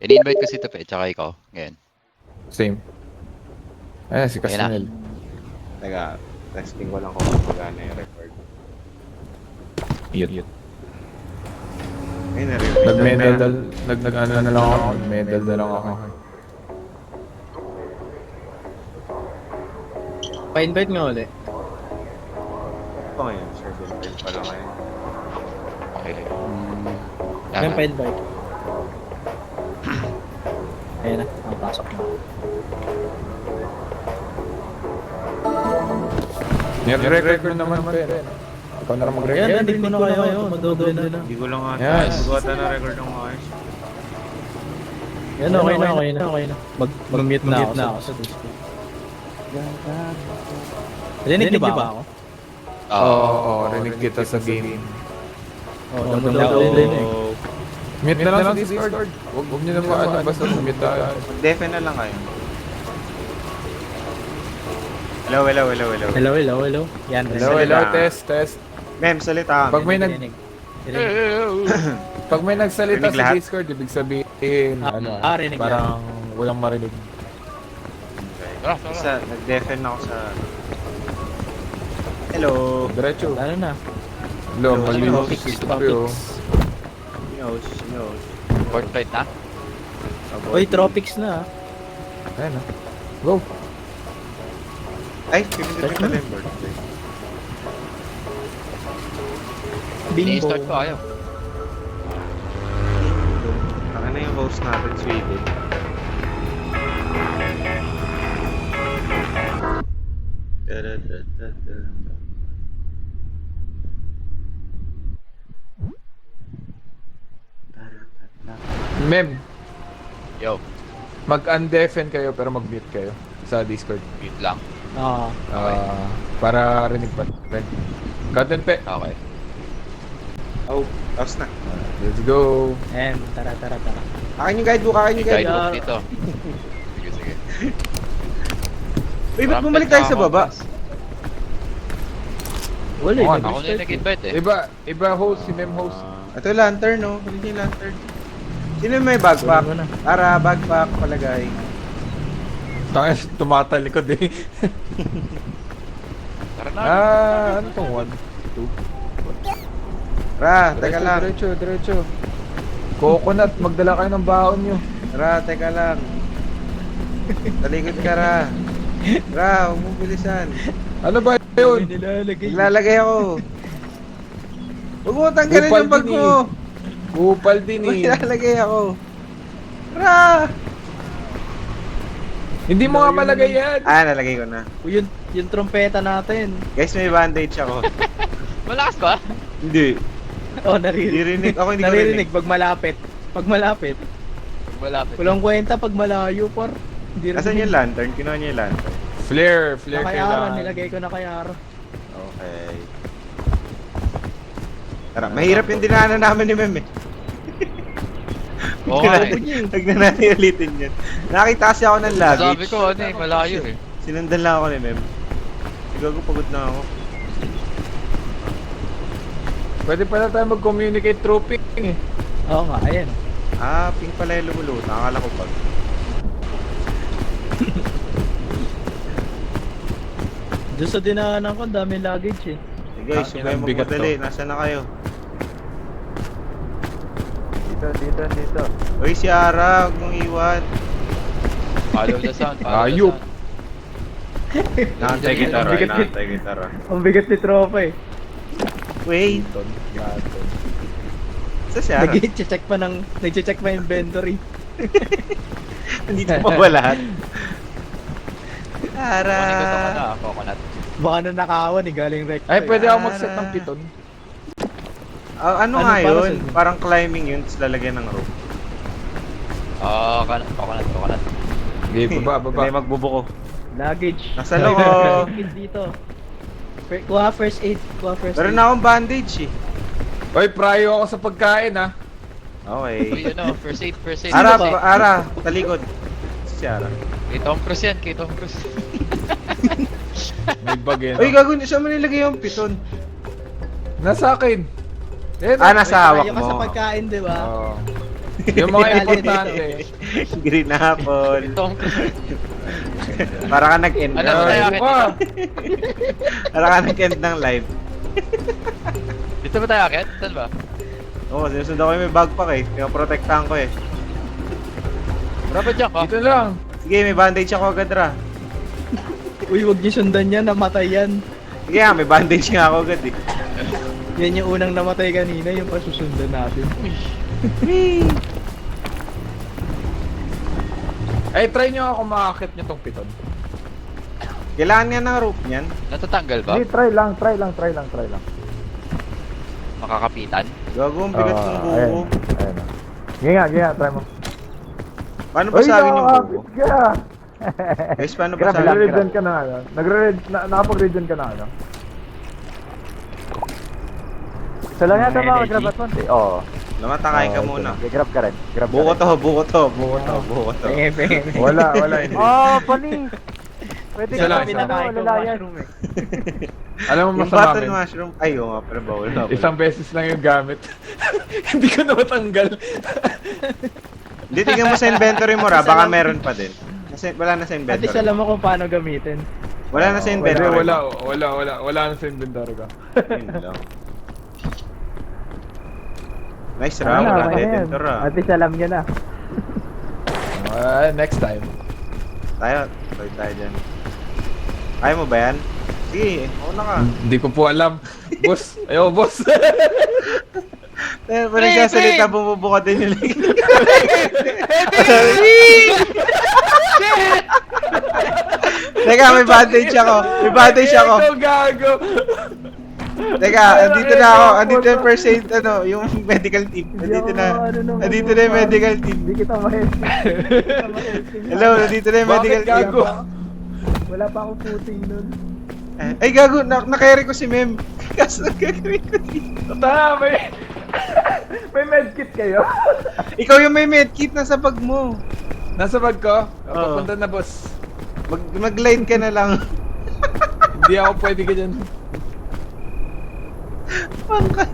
Ini-invite ko si Tope, tsaka ikaw. Ngayon. Same. Ayan, si Ayan na. Casnel. Teka, testing ko lang kung magana yung record. Yun. Ay, na-review. Nag-medal, nag-ano na lang ako. Nag-medal na lang ako. Pa-invite nga ulit. Ito ngayon, sir. Invite pa lang ngayon. Okay. Yan pa-invite. Ayan na, nakapasok na. Nire-record mo naman, Ben. Ikaw na lang mag-record. Yan, hindi ko na kayo. Madodoy na. Hindi ko lang nga Yes. nagbuhat na record ng ayos. Yan, okay na. Mag-mute na ako sa Discord. Rinig niyo ba ako? Oo, rinig kita sa game. Oo, download na. Mute na lang sa Discord. Huwag nyo na ano, basta mute tayo. Mag-defen na lang kayo. Hello. Hello. Yan, Hello, test. Ma'am, salita Pag kami. may Rinig. Pag may nagsalita Rinig sa lahat? Discord, ibig sabihin, rinig parang walang marinig. Isa, nag-defen ako sa... Hello. Diretso. Ano na? Hello, malinis Topics, si Tope, oh. He knows. Fortnite na? Uy, tropics na. Ayan, go. Ay, pipindot ko pala yung birthday. Ini-start ko, ayaw. Ano na yung host natin, Sweden? Mem, Yo, mag-undeafen kayo pero mag-mute kayo sa Discord. mute lang. Oo. Para rinig pa rin. Cotton pe. Okay. Oh, tapos na. Let's go. And tara. Akin yung guidebook, May guidebook dito. Sige. Uy, ba't bumalik tayo sa baba? Wala Oo, Ako na yung nag-invite eh. Iba host, si Mem host. Ito yung lantern, no? Hindi yung lantern. Sino yung may backpack? Wala mo na. Para backpack palagay. Tangis, tumatalikod eh. Tara na. Ano tong 1, 2? Ra, teka lang. Diretso. Coconut, magdala kayo ng baon nyo. Ra, teka lang. Talikod ka, Ra. Ra, huwag mong bilisan. Ano ba yun? Naglalagay ako. Huwag mo tanggalin Kupal yung bag din mo. Kupal din eh. Naglalagay ako. Ra! Hindi mo nga malagay yan. Nalagay ko na. Yung trompeta natin. Guys, may bandage ako. Malakas ba? Hindi. Oh, naririnig. Diririnig. Ako hindi ko Naririnig rinig. pag malapit. Malapit. Walang kwenta pag malayo, par. Hindi Asan yung lantern? Kinuha niya yung lantern. Flare Nakayaran, kailangan. nilagay ko na kay Aro. Okay. Tara, mahirap yung dinaanan namin ni Mem eh. Oo nga eh. Huwag na natin ulitin yun. Nakita kasi ako ng luggage. Sabi ko ano eh, malayo eh. Sinundan lang ako ni Mem. Siguro pagod na ako. Pwede pala tayo mag-communicate through ping eh. Oo nga, ayan. Pink pala yung lumulutang. Akala ko pag. Doon sa dinaanan ko, dami luggage eh. Hey guys, Akin huwag kayo ang bigat magmadali. to. Nasaan na kayo? Dito. Uy, si Ara, huwag mong iwan. Follow the sound. Ayup. Nakantay kita, Ra. Bigat- Nakantay kita, Ra. Ang bigat ni tropa eh. Wait, sa si Ara? Nag-check pa inventory. Nandito pa ba lahat? Ara. Kunin ko ito coconut. Baka na nakawan eh, galing rec. Ay, pwede ako mag-set ng piton. Ano Ano nga para yun? sa'yo? Parang climbing yun, tapos lalagyan ng rope. Coconut. Okay, baba. Hindi magbubuko. Luggage. Nasa loob. Kit dito. Kuha first aid. Meron na akong bandage eh. Oy, prayo ako sa pagkain ah. Uy, Okay. ano, first aid. Ara, ba? Ara, talikod. Si Ara. Kay Tom Cruise yan, kay Tom Cruise. May bag yan. Uy, gago, saan mo nilagay yung piton? Nasa akin. Eh, Nasa hawak Kaya ka sa mo. pagkain, di ba? Oo. Yung mga importante. Green apple. Tom Cruise. Para ka nag-end. Ano ba tayo akit? Para ka nag-end ng live. Dito ba tayo akit? Saan ba? Oo, sinusundan ko yung may backpack eh. Kaya protektahan ko eh. Dapat dyan ka. Dito lang. Sige, may bandage ako agad ra. Uy, wag niyo sundan yan, namatay yan. Sige nga, may bandage nga ako agad eh. Yan yung unang namatay kanina, yung pasusundan natin. Ay, try nyo ako makakit nyo tong piton. Kailangan nga ng rope niyan. Natatanggal ba? Hindi, try lang. Makakapitan? Gago, ang bigat ng buko. Ayun. Ginga, try mo. Paano ba sa akin yung buko? nakakapit ka! Guys, paano ba Grab, sa akin? nagre-regen ka na ano? Nakapag-regen ka na ano? Isa lang yata mga grab at once eh. Oo. Namatakain ka Oo, muna. sige, grab ka rin. Grab ka Buko rin. to, buko to, buko to, buko to. Wala, hindi. Oh, panis! Pwede Isa ka lang, namin isa ano, lang. lalayan. Alam mo Yung masama button men. mushroom, ay oo nga, pero bawal na. Isang beses lang yung gamit. Hindi ko na matanggal. Hindi, tingnan mo sa inventory mo ra, baka meron pa din. Kasi wala na sa At inventory. least alam mo kung paano gamitin. Wala na sa Hindi, inventory. wala na sa inventory ko. Yun lang. Nice round, Wala, dead yan. enter ra. At least alam nyo na. Next time. Tayo dyan. Ayaw mo ba yan? Sige, una ka. Hindi ko po alam. Boss, ayo boss. Eh, pa nagsasalita, bumubuka din yung leg. Teka, may bandage ako. May bandage ako. Ikaw gago. Teka, andito na ako. Andito yung first aid, yung medical team. Andito na. Andito na yung medical team. Hindi kita ma-helping. Hello, nandito na yung medical Bakit team. gago? Wala pa akong footing nun. Ay, gago, na-carry ko si Mem. Kaso nag-carry ko dito. Tama, may... May medkit kayo? Ikaw yung may medkit nasa bag mo. Nasa bag ko. Oo. Papunta na boss. Mag-line ka na lang. Hindi ako pwede ka dyan. Pangkay.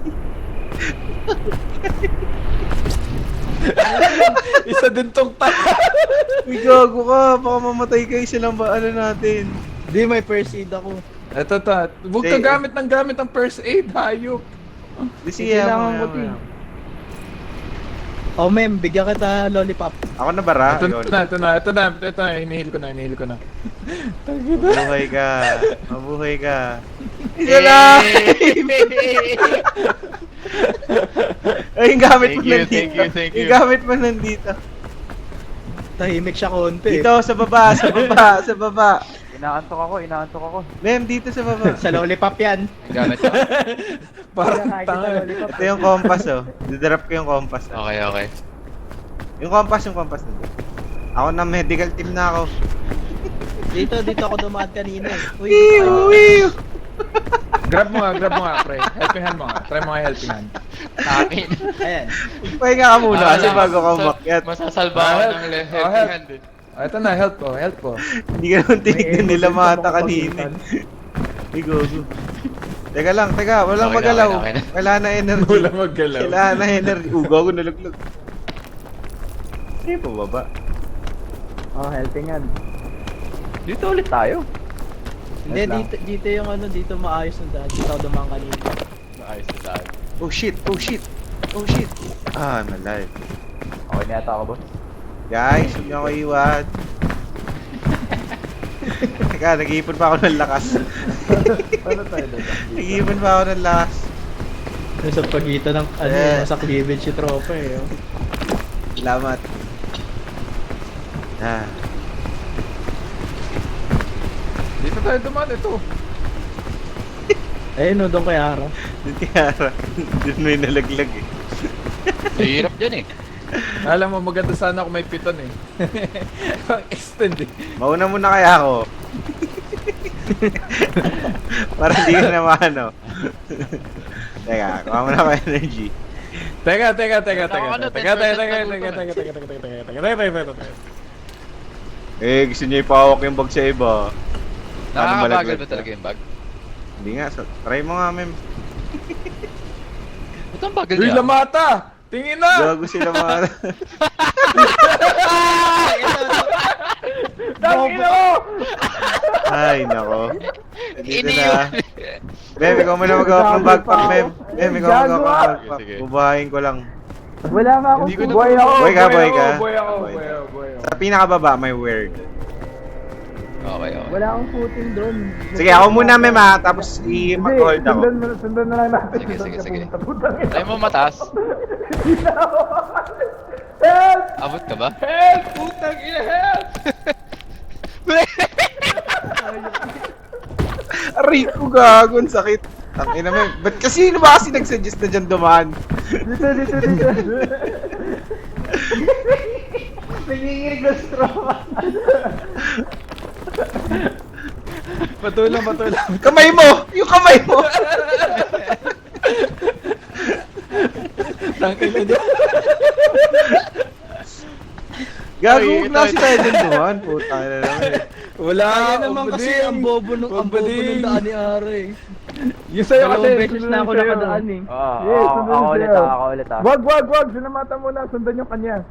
Isa din tong tayo. Uy, gago ka. Baka mamatay ka. Isa lang ba natin? Di, may first aid ako. Ito. Huwag ka gamit ng first aid, hayop. Di siya Kailangan ko din. Oh, ma'am, bigyan kita lollipop. Ako na bara? Ito Ayun. na. Hinihil ko na. Mabuhay ka. Mabuhay ka. Isa lang! Ay, yung gamit mo nandito. Thank you. Yung gamit mo nandito. Tahimik siya konti. Dito, sa baba. Inaantok ako. Mem, dito sa baba. Sa lollipop yan. Gamit ko. Parang Nakakita tanga. lollipop. Ito yung compass, oh. Didrop ko yung compass. Oh. Okay. Yung compass nandito. Ako na medical team na ako. Dito ako dumaan kanina eh. Uy, Wiw! Grab mo nga, pre. Helping hand mo nga. Try mo nga helping hand. Akin. ayan. Pahinga ka muna kasi bago ka umakyat. Masasalba ako ng helping hand eh. Ito na, help ko. Hindi ka naman tinignan nila mata kanina. Ay, gogo. Teka, walang Okay na, magalaw. okay na. Wala na energy. Wala maggalaw. Kailangan na energy. Gago, nalaglag. Hindi pa baba. Oh, helping hand. Dito ulit tayo. Hindi, dito yung dito maayos na daan. Dito ako dumaan kanina. Ayos na tayo. Oh shit. Ah, I'm alive. Okay na yata ako, boss. Guys, huwag niyo ako iwan. Teka, nag-iipon pa ako ng lakas. Paano tayo doon? Nag-iipon pa ako ng lakas. Sa pagitan ng sa cleavage si tropa eh. Oh. Salamat. Ah. Dito tayo dumaan, ito. Ayun, doon kay Ara. Doon kaya, doon may nalaglag eh. Mahirap dyan eh. Alam mo, maganda sana kung may piton eh. Extend eh. Mauna muna kaya ako. Para hindi ka na maano. Teka, kuha mo na ako energy. Teka. Eh, gusto niya ipahawak yung bag sa iba. Paano Nakakabagal malaglag ba ka? talaga yung bag? Hindi nga, try mo nga, mem. Ba't ang bagal Uy, niya? lamata! Tingin na! Gago sila mga... Tangina mo! Ay, nako. Dito Ini na. Mem, ikaw muna mag-hawak ng backpack, Mem. Mem, ikaw mag-hawak ng backpack. Sige. Bubahayin ko lang. Wala nga akong Hindi ko na- buhay ako. Boy ka, boy ka. Boy ako, boy ako. Sa pinakababa, may word. Okay, okay. Wala akong footing doon. Sige, ako muna, Mem, ha. Tapos i-mag-hold ako. Sundan na lang natin. Sige, sige, sige. Putang ina. Tayo mo mataas. Help! Abot ka ba? Help! Putang ina, help! Aray ko, gago. Ang sakit. Tangina, Mem. Ba't kasi, ba kasi nag-suggest na dyan dumaan? Dito. Nanginginig na straw. Patulang. Kamay mo! Yung kamay mo! Tangin na dyan. Gago, Ay, huwag na kasi ito. tayo dyan dumaan. Puta na naman eh. Wala. Kaya naman kasi ang bobo ng daan ni Are. Yung sa'yo kasi. Dalawang beses na ako nakadaan eh. Ako ulit ah. Wag! Sinamata mo na. Sundan yung kanya.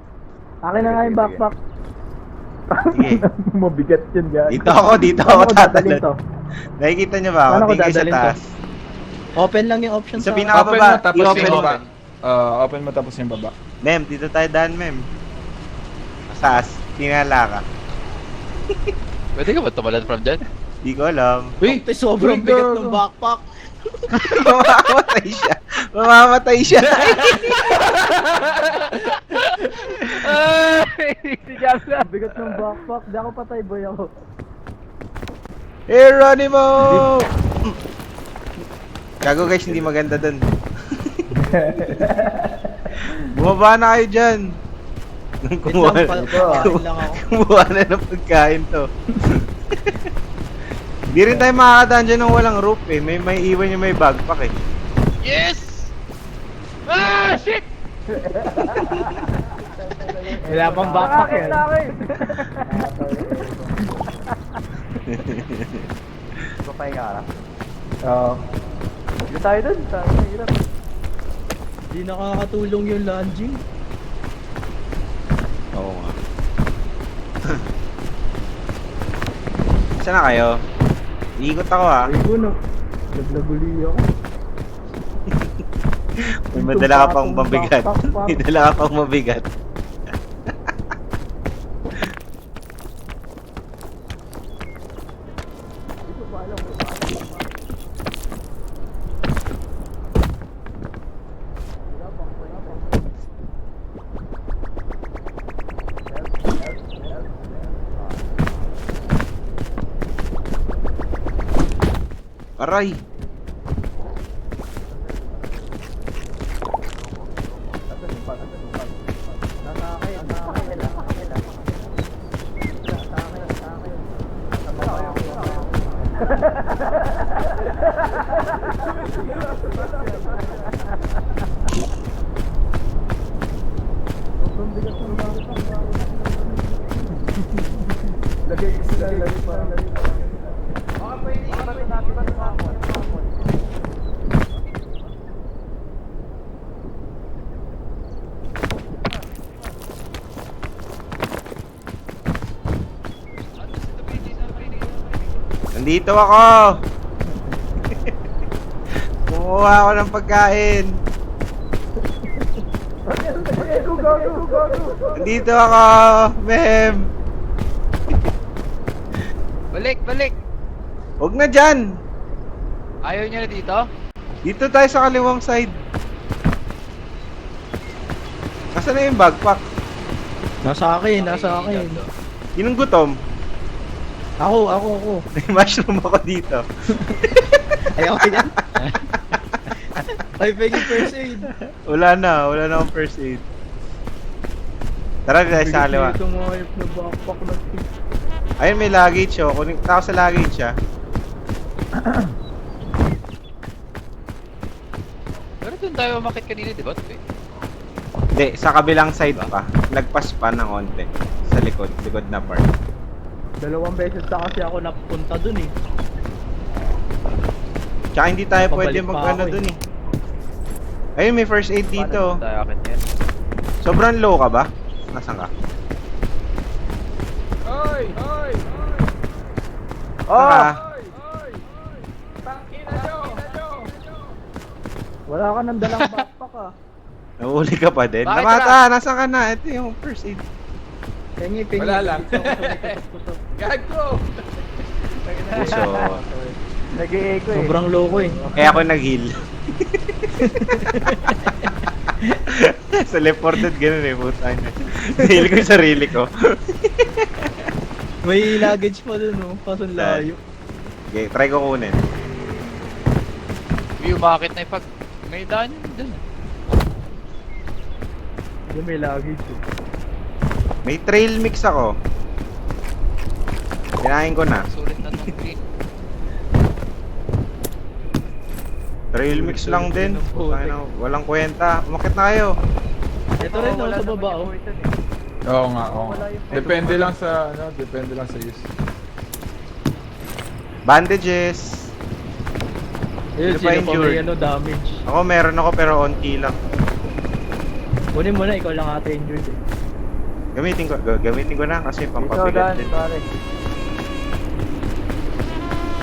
Akin na nga yung backpack. Sige. Mabigat yun, guys. Dito ako Paano ko dadalhin tatalon. to? Nakikita niyo ba ako? Paano ko Tingin kayo sa dadalhin to? taas. Open lang yung option Sa sa... pinaka- Open Baba, mo tapos i-open yung mo. baba. Open mo tapos yung baba. Mem, dito tayo daan, Mem. Taas. Tinala ka. Pwede ka ba tumalad from dyan? Di ko alam. Uy! Sobrang Uy, bigat gago. ng backpack. Mamamatay siya. Si Jamsa. Bigat ng backpack. Di ako patay, boy ako. Geronimo! Gago guys, hindi maganda dun. Bumaba na kayo dyan. Kumuha Wait lang, pakain lang ako. kumuha na ng pagkain to. Hindi rin tayo makakadaan dyan ng walang roof eh. May iwan yung may backpack eh. Yes! Ah! Shit! Wala pang backpack eh. Papay ka ara. Oo. Dito tayo dun. Hirap. Hindi nakakatulong yung lunging. Oo nga. Saan na kayo? Iikot ako ha. Ay ko no. Naglaguli ako. May dala ka pang mabigat. May dala ka pang mabigat. Aray! Lagay ko sila, lagay pa. Nandito ako! Kumuha ako ng pagkain. Nandito ako, Mem. Balik! Huwag na dyan. Ayaw niya na dito? Dito tayo sa kaliwang side. Nasaan na yung backpack? Nasa akin. Yun ang gutom. Ako. May mushroom ako dito. Ayaw ko yan. Ay, pwede first aid. Wala na akong first aid. Tara tayo sa kaliwa. Itong mga hayop na backpack na Ayun, may luggage oh. Kunin ako sa luggage ah. Pero doon tayo umakit kanina, di ba? Hindi, sa kabilang side pa. Lagpas pa ng onte. Sa likod na part. 2 beses na kasi ako napunta dun eh. Tsaka hindi tayo Pabalik pwede pa mag-ano ako eh. dun eh. Ayun, may first aid dito. Tayo akit yan. Sobrang low ka ba? Nasaan ka? Hoy! Hoy! Oh! Saan ka? Tangina nyo! Wala ka nang dalang backpack ah. Nahuli ka pa din. Bakit Namata, nasaan ka na? Ito yung first aid. Pengi. Wala lang. Gago! Puso. Nag-i-echo eh. Sobrang loko eh. Kaya ako nag-heal. Sa Left 4 Dead, ganun eh, puta niya. Heal ko yung sarili ko. May luggage pa dun, no? Kaso ang layo. Okay, try ko kunin. Uy, umakit na yung pag... May daan yun dun. Yung may luggage eh. May trail mix ako. Kinain ko na. Sulit na nung green. Trail mix lang din. Ano, walang kwenta. Umakit na kayo. Ito rin, no? Sa baba, oh. Oo nga, oo nga. Depende lang sa, ano, depende lang sa use. Bandages. Ayun, Sino pa sino pa injured? may ano, damage. Ako meron ako pero onti lang. Kunin mo na, ikaw lang ata injured eh. Gamitin ko na kasi Dito, pampabigat Dan, din. pare.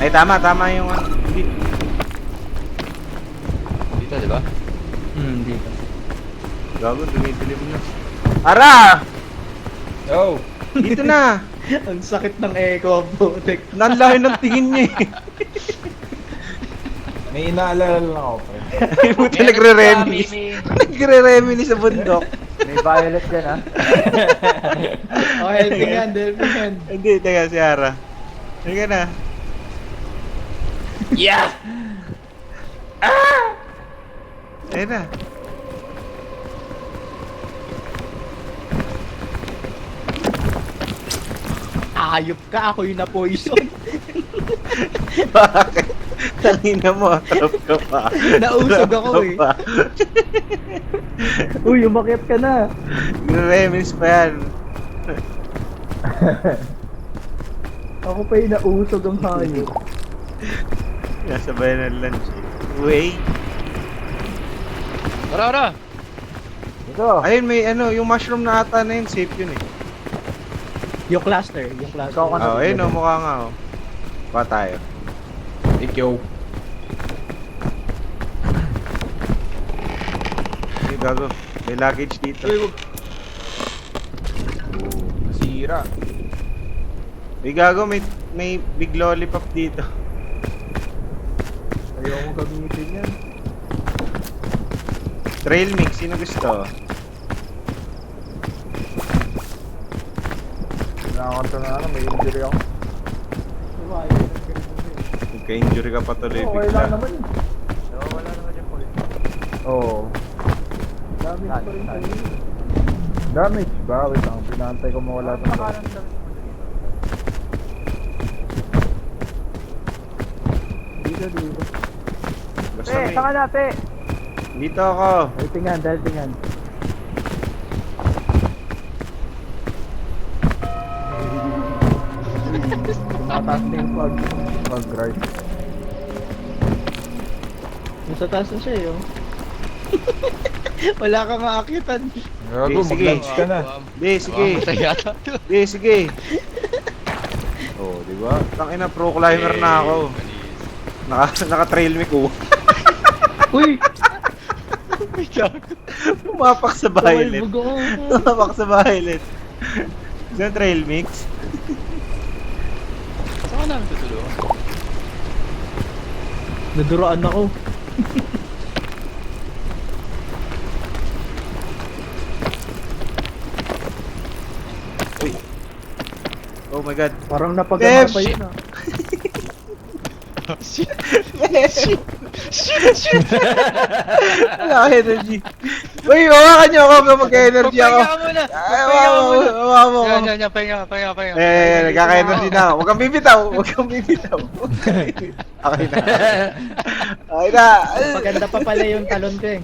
Ay tama yung ano. Dito, di ba? Dito. Gago, dumidilim na. Ara! Oh! Dito na! Ang sakit ng echo, putik. Nanlayo ng tingin niya eh. May inaalala lang ako, pre. Buti nagre-reminis. Nagre-reminis sa bundok. May violet dyan ah. Oh, helping hand, helping hand. Hindi, teka si Ara. Halika na. Yeah! Ayun na. Ayop ka, ako yung na-poison. Bakit? Tangina mo, trap ka pa. Nausog Trap ako ka eh. pa. Uy, umakyat ka na. Nagre-reminis pa yan. Ako pa yung nausog ang hayop. Nasa bayan ng lunch. Wait. Tara! Ito. Ayun, may ano, yung mushroom na ata na yun, safe yun eh. Yung cluster, yung cluster. Ikaw ka na. Oh, ayun oh, mukha nga oh. Pa tayo. Ikaw. Ay, gago. May luggage dito. Nasira. Ay, gago, may big lollipop dito. Ayaw mo gamitin yan. Trail mix, sino gusto? Nakakanta na ano, may injury ako. Magka-injury ka pa tuloy Okay bigla. lang naman. Wala naman yung point. Oo. Damage pa rin tayo. Damage ba? Wait lang, pinantay ko mawala ng Dito. Basta Te, may... saka na, te. Dito ako. Helping hand. Tumataas na yung fog. mag-ride. Nasa taas na siya eh, oh. Wala kang maakitan. Gago, Sige. mag-lunch ka na. Di, sige. Mamatay yata to. Di, sige. Oh, di ba? Tangina, pro climber na ako. Naka-trail me ko. Uy! Pumapak sa violet. Bugo ko. Pumapak sa violet. Isang trail mix. Saan ka namin tutulungan? Naduraan ako. Uy. Oh my god. Parang napagana pa Shit. yun ah. Shit! Wala akong energy. Uy, hawakan niyo ako hanggang magka-energy ako. Pahinga ka muna! Ay, Pahinga ka muna! hawakan mo ako. Yan, pahinga. Nagkaka-energy na ako. Huwag kang bibitaw. Okay na. Okay na. Maganda pa pala yung talon ko eh.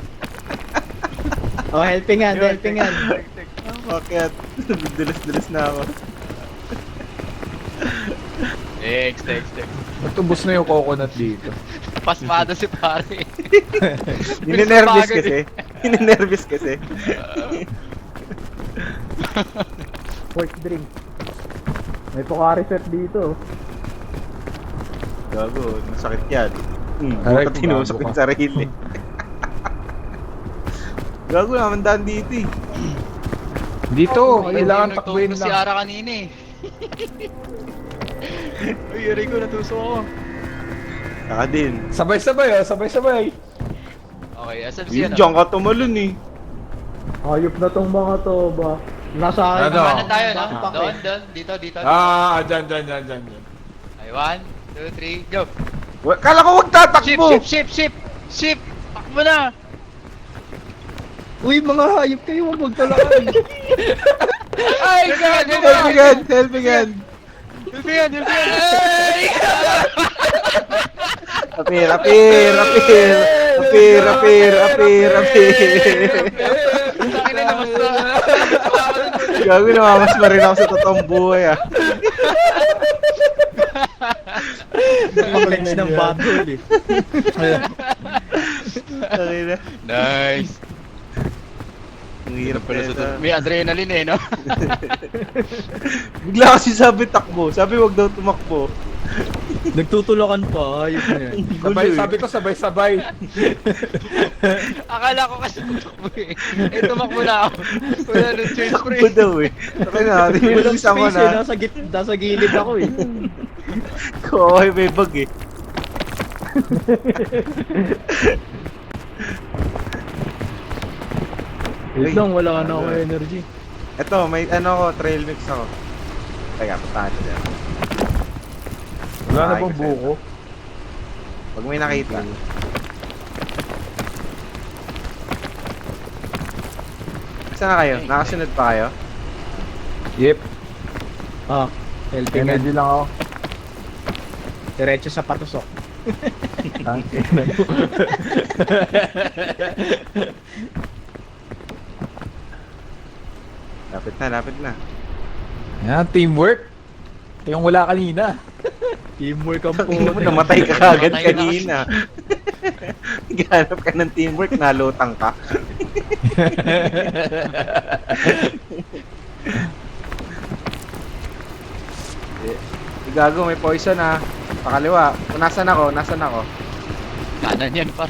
Oh, helping hand. Bakit? Dulas-dulas na ako. Thanks. Natubos na yung coconut dito. Pasmado si pare. Ninenervous kasi. Ninenervous kasi. Sports drink. May Pocari set dito. Gago, masakit yan. Aray, Bukat tinusok gago yung ka. sarili. Gago naman daan dito eh. Dito, Ayun, kailangan yung takbuhin nagtulog si lang. Ara kanina eh. Uy, aray ko, natusok ako. Saka din. Sabay-sabay oh, sabay-sabay. Okay, asan si ano? Diyan ka tumalun eh. Hayop na tong mga to ba? Nasa akin. Ano? Kanan tayo, no? Backpack Doon, eh. doon, dito. Dyan. Ay, 1, 2, 3, go! Kala ko huwag Ship, tatakbo! ship! Takbo na! Uy, mga hayop kayo, huwag magtulakan. Ay, gago! Help me gan! Hilpiyan! Apir! Sakin na naman sa... Gago, namamas pa rin ako sa totoong buhay ah. Pag-flex ng battle eh. Okay na. Nice! Ang hirap pala sa... May adrenaline eh, no? Bigla kasi sabi takbo. Sabi wag daw tumakbo. Nagtutulakan pa, hayop na yan. Sabay, sabi ko sabay-sabay. Akala ko kasi tumakbo eh. Eh, tumakbo na ako. Wala nang change Takbo pre. daw eh. Okay na, Walang rinilisan ko space eh, na. nasa gilid ako eh. Kuhay may bag eh. Wait lang, wala na ako energy. Eto, may ano ko, trail mix ako. Teka, puntahan ko dyan. Wala na Ay, bang kasi- buko? Pag may nakita. Saan na kayo? Nakasunod pa kayo? Yep. Ah, helping hand. Energy lang ako. Diretso sa patusok. Lapit na. Yan, teamwork. Yung wala kanina. Teamwork ang Hindi mo puto. namatay ka agad Namatay na kanina. Ganap ka ng teamwork, nalutang ka. Gago, may poison ah. Pakaliwa. Nasaan ako? Kanan yan, par.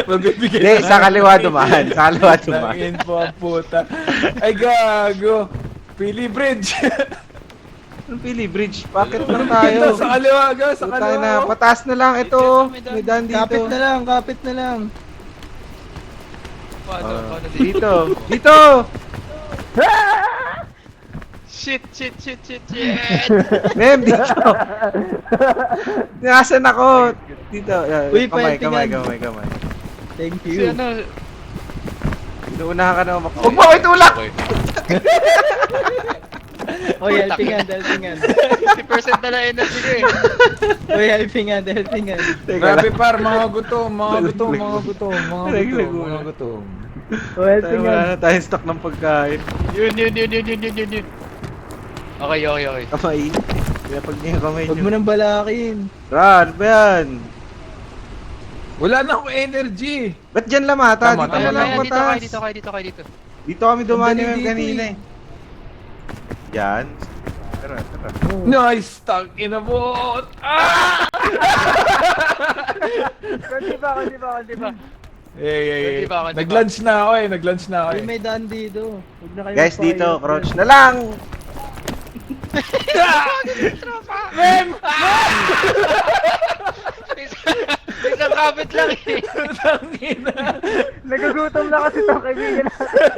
Magbibigay Hindi, sa kaliwa dumaan. Sa kaliwa dumaan. Langin po ang puta. Ay, gago. Pili Bridge. Anong pili? Bridge? Bakit na tayo? Sa kaliwa, ga. Sa Tayo na. kaliwa. Pataas na lang. Ito. May daan dito. Kapit na lang. Paano Dito. Dito! Shit! Mem, dito. Nasaan ako? Dito. Uy, Kamay. pahintingan. Thank Si you. ano? Inuunahan ka na umakbo. Huwag mo ako itulak! Okay. Oy, helping hand. 60% na lang energy ko eh. Oy, helping hand. Teka Grabe lang. par, mga gutom. Naglag. Oy, helping Wala hand. na tayong stock ng pagkain. Yun. Okay. Kamay. Kaya pag niya yung kamay Huwag mo nyo. nang balakin. Ran, ba yan? Wala na akong energy. Ba't dyan lamata? Tama, Dito tama, na lang Dito patas. kayo. Dito kami dumani Ang ma'am dali kanina dito eh. Yan. Tara. Nice, tang ina mo. Ah! Kundi ba? Eh. Hindi ba ako, di ba? Nag-lunch na ako eh. Uy, may daan dito. Huwag na kayo Guys, magpahirap dito, dyan. crouch na lang! Isang kapit lang eh. Nagugutom na kasi itong kaibigan natin.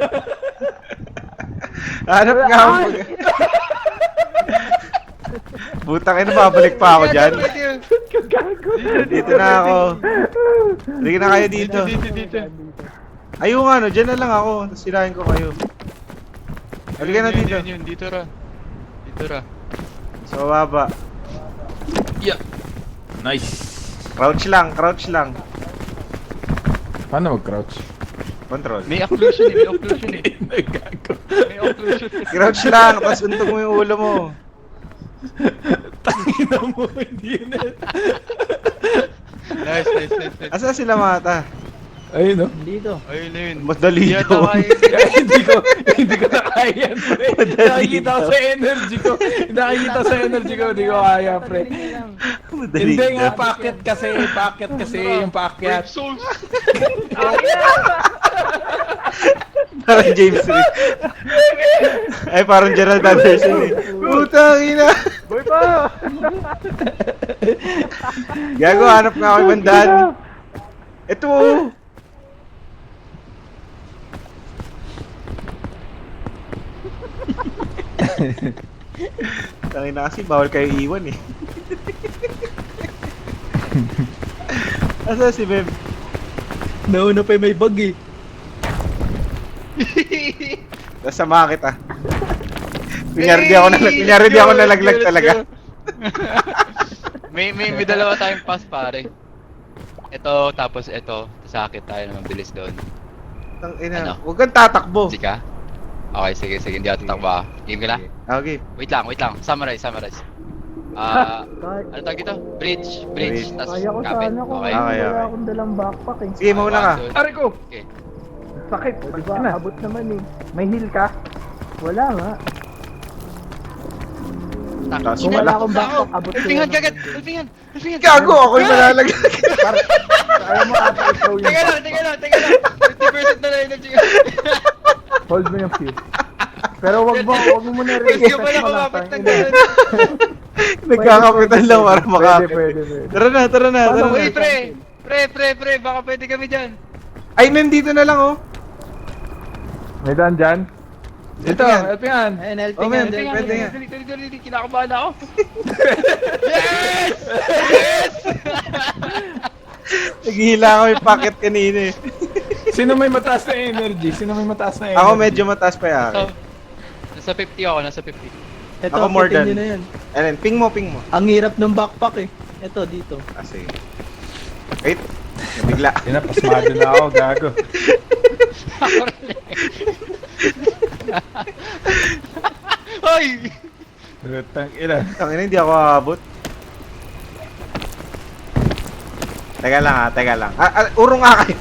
Hanap nga ako pag... Butang ina, babalik pa ako dyan. Dito na ako. Sige na kayo dito. Dito. Ayun nga no, dyan na lang ako. Tapos sirahin ko kayo. Halika na dito. Yun, dito ra. Sa baba. Yeah. Nice. Crouch lang. Paano mag-crouch? Control. May occlusion eh. Nagago. May occlusion. Crouch lang, tapos untog mo yung ulo mo. Tangina mo, hindi na. Nice. Asa sila mata? Ayun no. Dito. Ayun na yun. Madali Hindi daw. ata kaya yun. Kaya hindi ko na kaya yan, pre. Nakikita ko sa energy ko. Nakikita sa energy ko, hindi ko kaya, pre. Madali Hindi nga, daw. packet kasi yung packet. Souls. Parang James Reed. Ay, parang Gerald Anderson eh. Putang ina. Boy pa! Gago, hanap nga ako ibang daan. Ito oh. Tangin na kasi, bawal kayo iwan eh. Asa si Beb? Nauna pa yung may bag eh. Nasama kita. Kunyari di ako nalaglag talaga. may dalawa tayong pass pare. Ito, tapos ito. Sakit tayo naman bilis doon. Tangina, Ano? huwag kang tatakbo. Hindi ka? Okay, sige, hindi ako tatakbo ah. Game ka na? Okay. Wait lang. Summarize. Kahit, Ano tawag ito? Bridge, tapos kaya ko kapit. sana kung Okay. Okay. wala akong dalang backpack eh. Sige, mauna ka. Aray ko! Okay. Sakit, di ba? Abot naman eh. May heal ka? Wala nga. Tapos Kung wala. wala akong backpack, abot ko Ulpingan yan. kagad! Ulpingan! Gago, ako yung malalaglag. Ayaw mo ata ikaw yung Teka lang! 50% na lang energy ko. hold mo yung fuse. Pero wag mo muna Hindi reset ko pala mo lang. kumapit ng tangina. ganun. Nagkakapitan lang para makakit. Pwede. Tara na. Uy, pre, baka pwede kami dyan. Ay, nandito na lang oh. May daan dyan? Ito, yan. ito yan. Ayun, Oh, helping man. hand. Pwede nga. Dali, kinakabahan ako. Naghihila ako yung packet kanina eh. Sino may mataas na energy? Ako medyo mataas pa yan. So, nasa 50 ako, nasa 50. Ito, Ako more akitin than. nyo na yan. Alin, ping mo. Ang hirap ng backpack eh. Ito, dito. Ah, sige. Wait, nabigla. Pasmado na ako, gago. Hoy! Rutang ina. Tangina, hindi ako aabot. Teka lang. Urong nga kayo.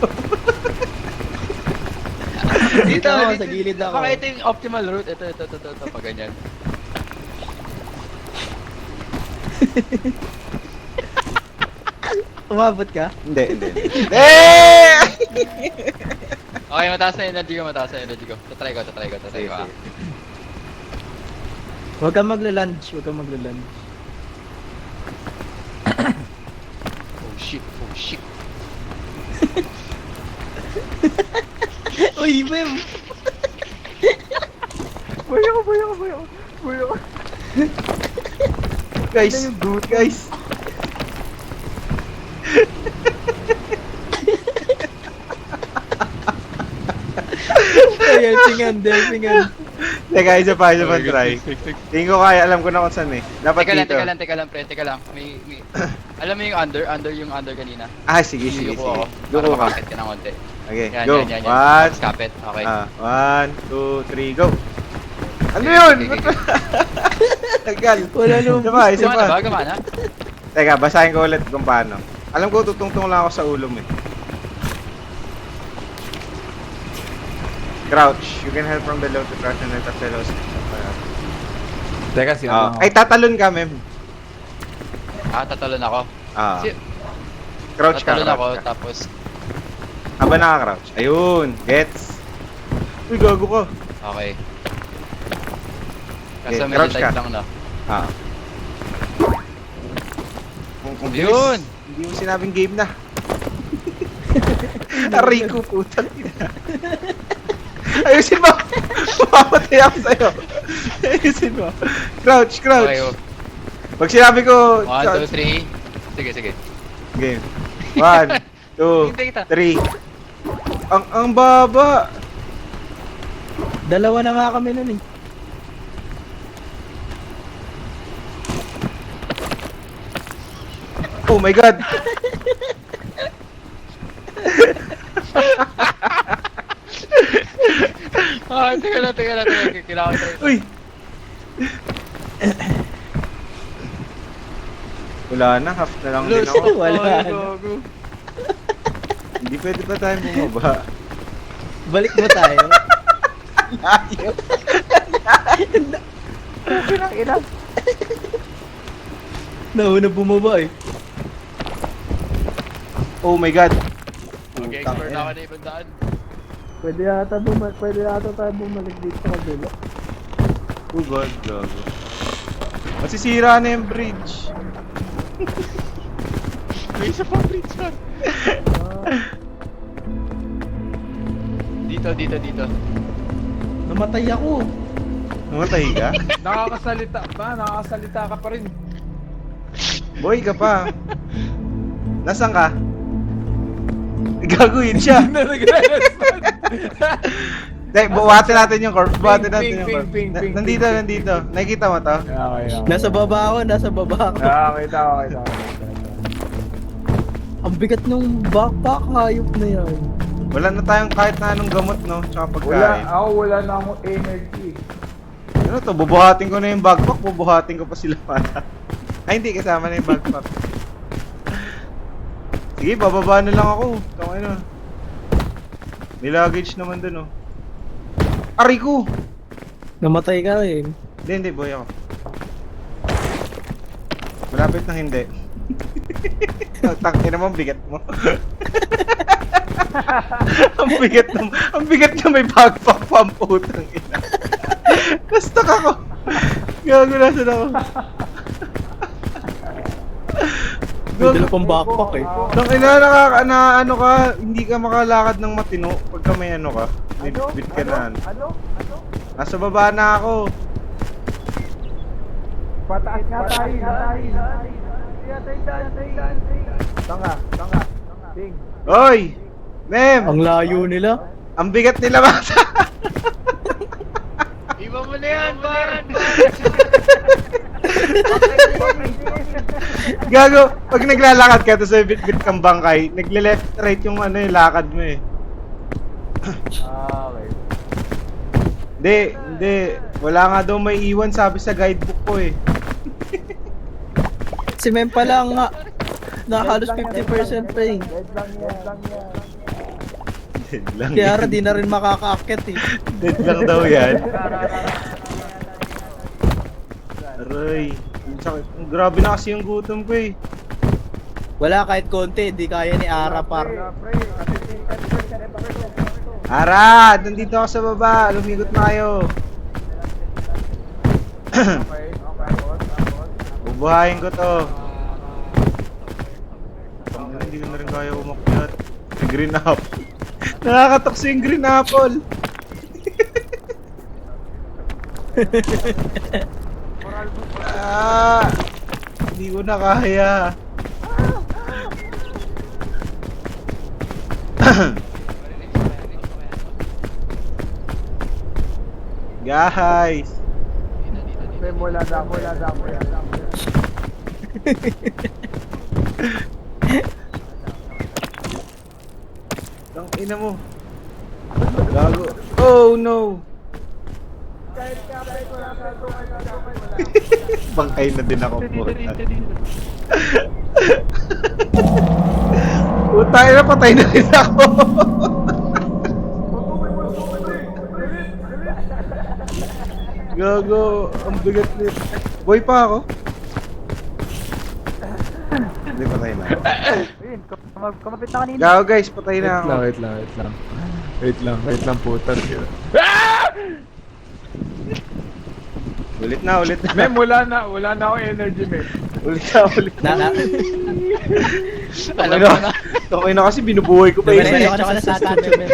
Dito ako, sa gilid ako. Baka ito yung optimal route. Ito, pa ganyan. Umabot ka? Hindi. Eh! Okay, mataas na energy ko. Tatry ko. Sige. Huwag kang magla-lunge. Oh shit. Uy, Bem! Buhay ako. Guys. Ay, helping hand. Teka, isa pa try. Tingin ko kaya, alam ko na kung saan eh. Dapat dito. Teka lang, pre. May... Alam mo yung under kanina? Ah, sige. Yuko ako. Go Para ka. makakit ka ng konti. Okay, Yan. go. Tapos kapit. Okay. 1, 2, 3, go. Ano yun? Okay. Tagal. Wala nung Isa pa. Gumana? Teka, basahin ko ulit kung paano. Alam ko, tutungtong lang ako sa ulo mo eh. Crouch. You can help from below to crouch and then touch the low. Teka, sino Ay, tatalon ka, mem. Tatalon ako. Si- Crouch ka, Tatalon ako, crouch ka. tapos... Habang naka-crouch. Ayun, gets. Uy, gago ka. Okay. Okay, Kaso medyo crouch tight ka. lang, no? Ah. Kung Yun! Hindi mo sinabing game na. Aray ko, putang ina. Ayusin mo! Mamamatay ako sa'yo. Ayusin mo. Crouch. Okay, oh. Pag sinabi ko... 1, 2, 3. Sige. Game. 1, 2, Hintay kita. 3. Ang baba. Dalawa na nga kami nun eh. Oh my God. Teka lang. Kailangan ko ito. Uy. Wala na, half na lang din ako. Wala. Hindi Di pwede pa tayo bumaba. Balik mo tayo. Ayun. Ina. Nauna bumaba eh. Oh my god. Mag-expert ako na ibang daan. Pwede yata tayo bumalik dito sa kabila. Oh god, gago. Masisira na yung bridge. May isa pang bridge sir. Dito. Namatay ako. Namatay ka? Nakakasalita ka pa rin. Boy ka pa. Nasaan ka? Gagawin siya. Na nagre-respond. Dahil, buhatin natin yung corpse. Buhatin natin Ping, yung ping, corpse. ping, ping, Nandito. Nakikita mo to? Okay. Nasa baba ako. Kita. Ang bigat ng backpack, hayop na yan. Wala na tayong kahit na anong gamot, no? Tsaka pagkain. Wala na akong energy. Ano to? Bubuhatin ko na yung backpack. Bubuhatin ko pa sila para. Ay, hindi. Kasama na yung backpack. Sige, bababa na lang ako. Tama na. May luggage naman dun, oh. Aray ko! Namatay ka rin. Hindi, boy ako. Malapit na hindi. Tangin naman, bigat mo. ang bigat na may backpack pa ang putang ina. Nastak ako. Gago, nasan ako? May dala pang backpack eh. Tangina, ano ka, hindi ka makalakad ng matino pagka may ano ka. May bit ka na. Ano? Nasa baba na ako. Pataas nga tayo. Tanga. Ting. Oy! Mem! Ang layo nila. Ang bigat nila bata. Iba mo na yan, Baran! Gago, pag naglalakad ka tapos may bit-bit kang bangkay, nagle-left right yung ano yung lakad mo eh. Okay. Hindi. Wala nga daw may iwan sabi sa guidebook ko eh. Si Mem pa lang nga. Nakahalos 50% pa eh. Dead lang yan. Dead lang. Kaya di na rin makaka-akit eh. Dead lang daw yan. Aray. Ang sakit. Grabe na kasi yung gutom ko eh. Wala kahit konti, di kaya ni Ara par. Ara! Nandito ako sa baba. Lumigot na kayo. Bubuhayin ko to. Hindi ko na rin kaya umakyat. May green apple. Nakakatokso yung green apple. Hindi ko na kaya. Guys. Wala damo. Ang ina mo. Gago. Oh no. Bangkay na din ako po. Utay na, patay na rin ako. Gago, ang bigat nito. Boy pa ako. Hindi, patay na. Ayun, kumapit na kanina. Gago guys, patay na ako. Wait lang, putan. Ulit na. Mem, wala na ako energy, Mem. Ulit na. Alam mo na. Okay na kasi binubuhay ko pa Diretso eh. ka na sa statue, Mem.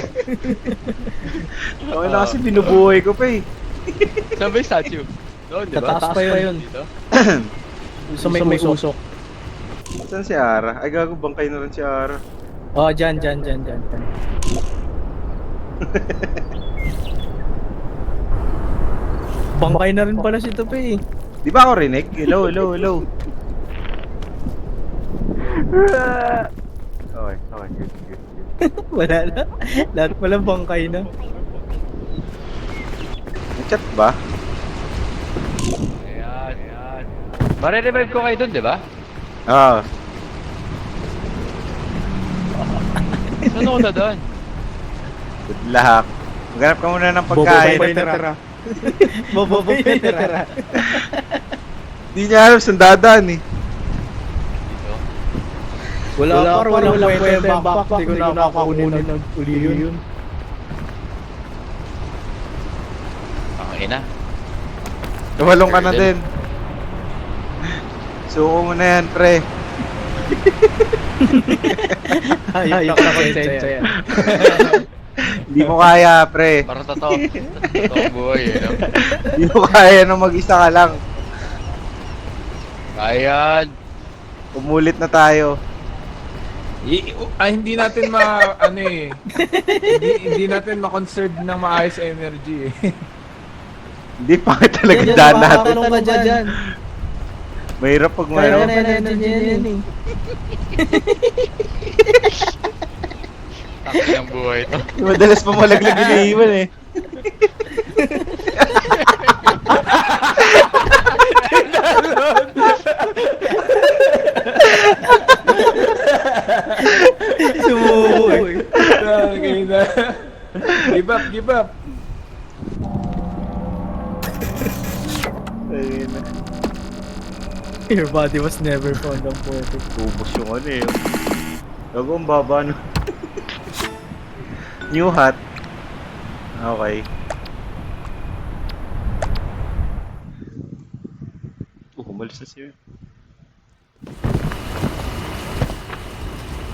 Okay na kasi binubuhay ko pa eh. Saan ba yung statue? Doon, di ba? Tataas pa yun. Dito? So may usok. Saan si Ara? Ay gago, bangkay na rin si Ara. Oh, dyan. Bangkay na rin pala si Tupi eh. Di ba ako rinig? Hello. Okay, good. Wala na. Lahat pala bangkay na. May chat ba? Ayan. Mare-revive ko kayo dun, di ba? Ah. Saan ako dadaan? Good luck. Maghanap ka muna ng pagkain. Bobo tira. Hindi niya alam saan dadaan eh. Dito. Wala pwede yung backpack. Hindi ko nakakakunin ng uli yun. Ang ina. Tumalong ka na din. Suko mo na yan, pre. Ayok na konsensya yan. Hindi mo kaya, pre. Parang totoo. Totoo buhay eh. No? Hindi mo kaya na mag-isa ka lang. Ayan. Umulit na tayo. Hindi natin hindi natin ma-conserve ng maayos energy eh. Hindi pa talaga daan natin. Talong ka dyan. Mahirap pag Kaya mayroon. na energy yan eh. Taki ng buhay to. Madalas pa malaglag iniiwan eh. Sumukoy. Okay na. Give up. Ayun na. Your body was never found on photo. Ubus yung ano eh. Gago, ang baba no. New hat. Okay. Umalis na siya.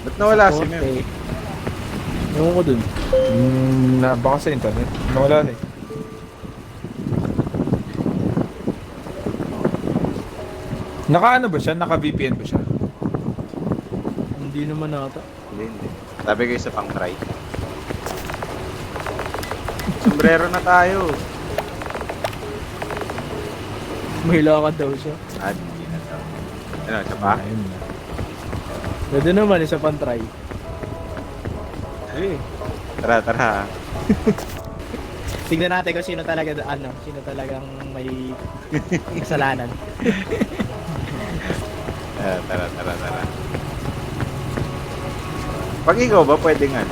Ba't nawala si Mem? Ewan ko dun. Baka sa internet. Nawala na eh. Naka-ano ba siya? Naka-VPN ba siya? Hindi naman nata. Hindi. Sabi ko isa pang try. Sombrero na tayo. May lakad daw siya. Hindi na daw. Ano, isa pa? Ayun na. Pwede naman, isa pang try. Eh. Tara. Tingnan natin kung sino talagang may kasalanan. Tara. Pag ikaw ba, pwede nga.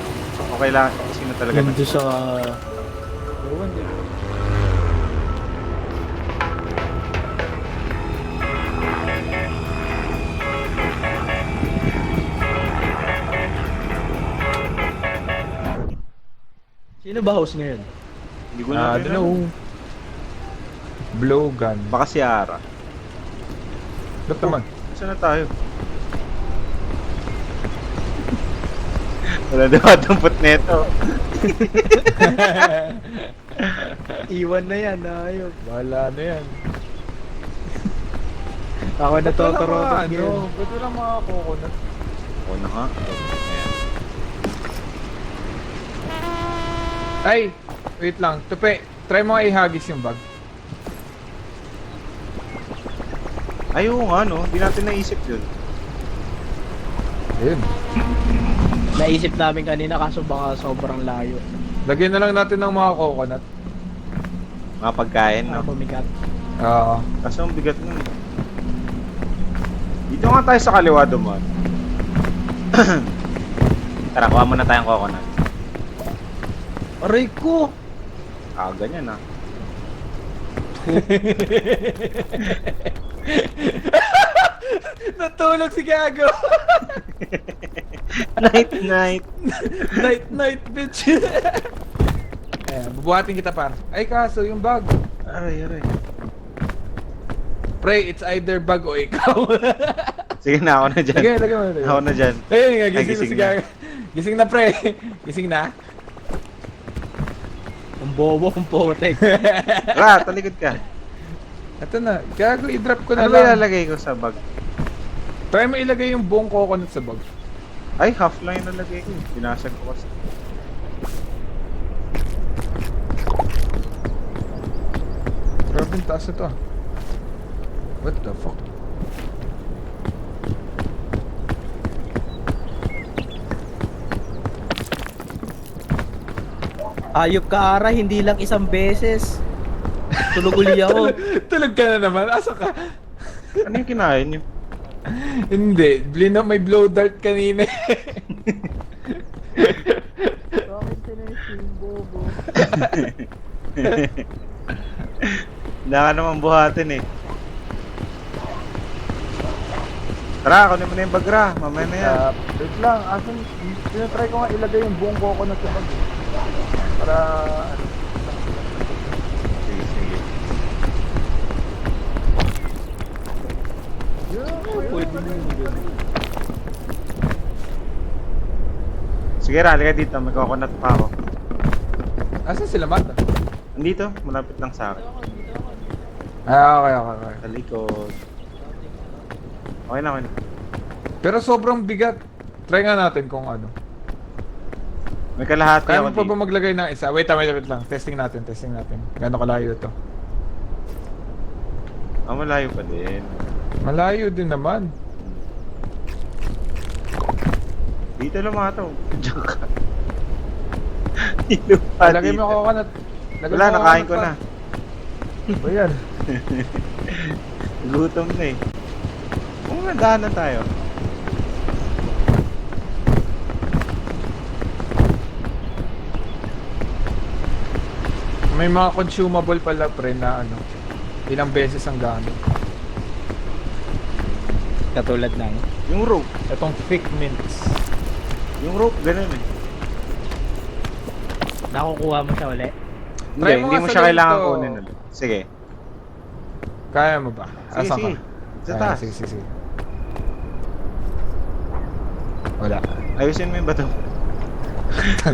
Okay lang, sino talaga Ganda sa... Ewan, di ba? Sino ba host ngayon? Hindi ko na Ano? Blowgun. Baka si Ara. Ba't naman? Saan na tayo? Wala daw dampot neto. Iwan na yan, ayok. Wala na yan. Ako na totorotot Ano? ngayon. Ba't wala mga coconut? Oo na nga. Ayan. Ay! Wait lang. Tupe, try mo nga ihagis yung bag. Ayaw nga no, hindi natin naisip yun. Ayun. Naisip namin kanina kaso baka sobrang layo. Lagyan na lang natin ng mga coconut. Mga pagkain, no? Bumigat. Oo. Kaso ang bigat nun. Dito nga tayo sa kaliwa dumaan. Tara, kuha muna tayong coconut. Aray ko! Ganyan ah. Natulog si Gago! Night. Night, bitch! Ayan, bubuhatin kita par. Ay kaso, yung bag. Aray. Pre, it's either bag o ikaw. Sige na, ako na dyan. Lagay mo. Ako na dyan. Ayun nga, Ay, gising na gising si na. Gago. Gising na pre. Gising na. Ang bobo, ang potek. Tara, talikod ka. Ito na. Gago, i-drop ko na Ano ba lang. ilalagay ko sa bag? Try mo ilagay yung buong coconut sa bag. Ay, half lang yung nalagay ko. Binasag ko kasi. Grabe yung taas ito ah. What the fuck? Ayop ka, Ara, hindi lang isang beses. Tulog uli ako. Tulog ka na naman. Asa ka? Ano yung kinain niyo? Hindi. May blow dart kanina. Bakit sinesing bobo? Hindi ka naman buhatin eh. Tara, kunin mo na yung bagra. Mamaya na yan. Wait lang, asan, tinatry ko nga ilagay yung buong coconut sa bag. Para, ano, Sige, sige. Pwede na yung ganun. Sige, rally ka dito. May coconut pa ako. Asan sila Mata? Andito, malapit lang sa akin. Okay. Sa likod. Okay na, okay na. Pero sobrang bigat. Try nga natin kung ano. May kalahati Kaya ako mo pa ba dito. maglagay ng isa? Wait lang. Testing natin. Gano'ng kalayo to? Malayo pa din. Malayo din naman. Dito lumataw. Diyan ka. Ilupa Lagay mo dito. coconut. Wala, nakain ko na. O yan. Gutom na eh. Kung nagdaan na tayo. May mga consumable pala pre na ano. Ilang beses ang gamit. Katulad ng... Yung rope. Itong thick mints. Yung rope, ganun eh. Nakukuha mo siya uli. Hindi, Try mo hindi nga mo sa siya loob kailangan to. kunin ulit. Sige. Kaya mo ba? Sige, Asan sige. ka? Sa Ayan, taas. Sige. Wala. Ayusin mo yung bato.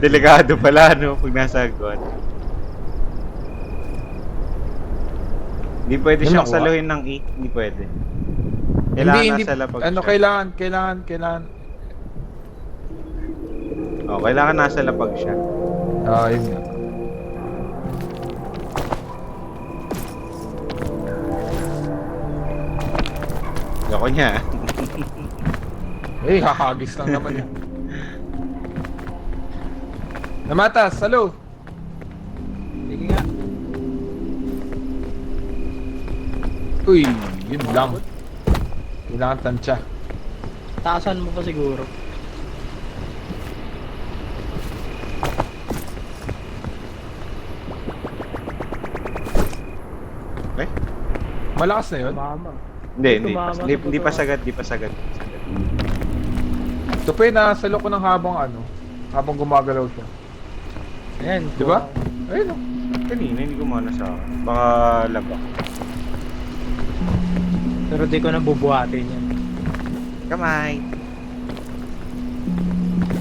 Delikado pala, no? Pag nasa agwan. Hindi pwede Yun siyang nakuha. saluhin ng E. Hindi pwede. Kailangan nasa lapag Ano, siya. kailangan. Oh, kailangan nasa lapag siya. Yun nga. Ako niya. Eh, hahagis lang naman yun. Namatas, salo! Sige nga. Uy, yun lang. Kailangan tansya. Taasan mo pa siguro. Okay? Malakas na yun. mama. Hindi tumama sa Hindi pa buto. sagad, di pa sagad. Ito pa nasalo ko ng habang gumagalaw siya. Ayan. Di ba? Ayun o. Kanina, hindi gumana sa akin. Baka labak. Pero di ko na bubuhatin yan. Kamay.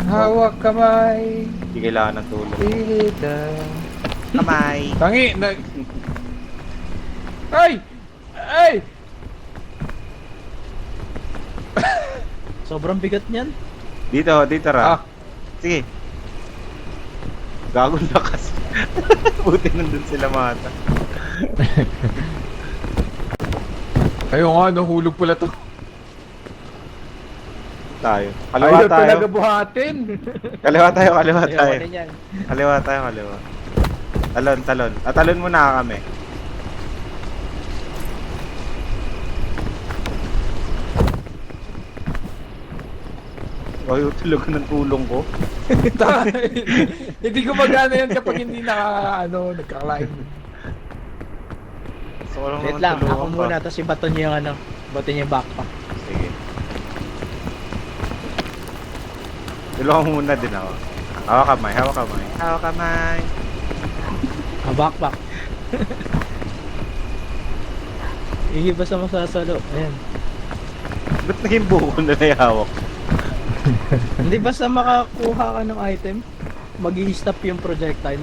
Hawak kamay. Hindi kailangan ng tulong. Ida. Kamay. Tangi! Ay! Ay! Sobrang bigat niyan. Dito ra. Ah. Sige. Gagong lakas. Buti nandun sila Mata. Ayun nga, hulog pala to. Tayo. Kaliwa tayo. talaga buhatin. Kaliwa tayo. Ayaw din yan. Kaliwa. Talon. Talon muna kami. Ay, tulog ng tulong ko. Hindi ko magana yan kapag hindi nagka-climb. Gusto ko lang Wait naman lang, tulungan ako pa. muna, tapos ibaton niyo yung baton niyo yung backpack. Sige. Tulungan mo muna din ako. Hawak kamay. Backpack. Hindi basta masasalo. Ayan. Ba't naging buko na hawak? Hindi basta makakuha ka ng item, mag-i-stop yung projectile.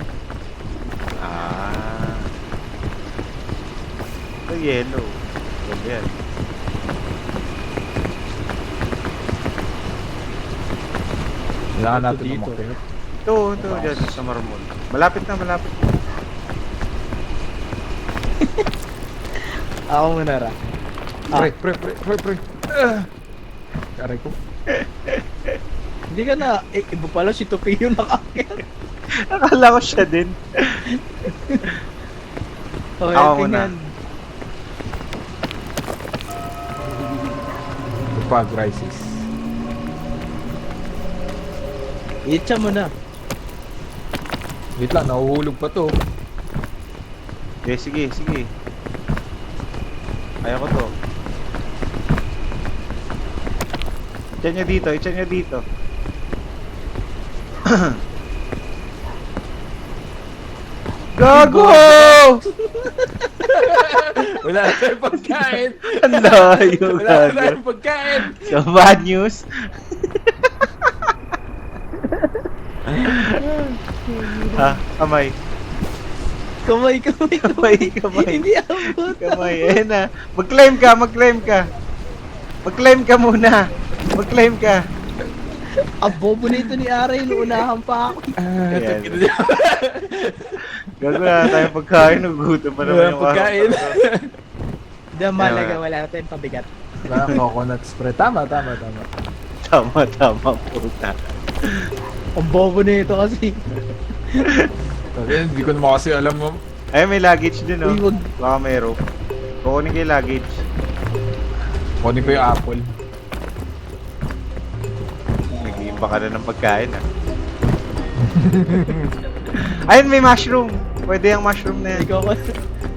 Ah. Ito yellow. Ganda yan. Kailangan natin Dito. umakyat. Ito, dyan sa marmol. Malapit na. Ako muna ra. Pre. Aray ko. Hindi ka na, iba pala si Tupi yung nakakit. Akala ko siya din. Okay, Ako tingnan. Pag crisis. Itcha mo na. Wait lang, nahuhulog pa to. Okay, sige, sige. Kaya ko to. Itchan nyo dito, itchan nyo dito. Gago! Wala na tayong pagkain. Ang layo, Wala na gago. tayong pagkain. So, bad news. Ha? Kamay. Kamay. Kamay, kamay. Hindi abot. Kamay, ayan na. Mag-claim ka, mag-claim ka. Mag-claim ka muna. Mag-claim ka. Ang bobo nito ni Aray, inuunahan pa ako. Ayan. Gago na tayong pagkain. Nagugutom pa naman Wala yung pagkain. Hindi, malaga, wala natin pabigat. Wala coconut spread. Tama. Tama, puta. Ang bobo nito kasi. Hindi ko naman kasi alam mo. Ay, may luggage din, oh. Uy, wag. Baka may rope. Kukunin ko yung luggage. Kunin ko yung apple. Nag-iimba ka na ng pagkain, ah. Ayun, may mushroom. Pwede yung mushroom na yan.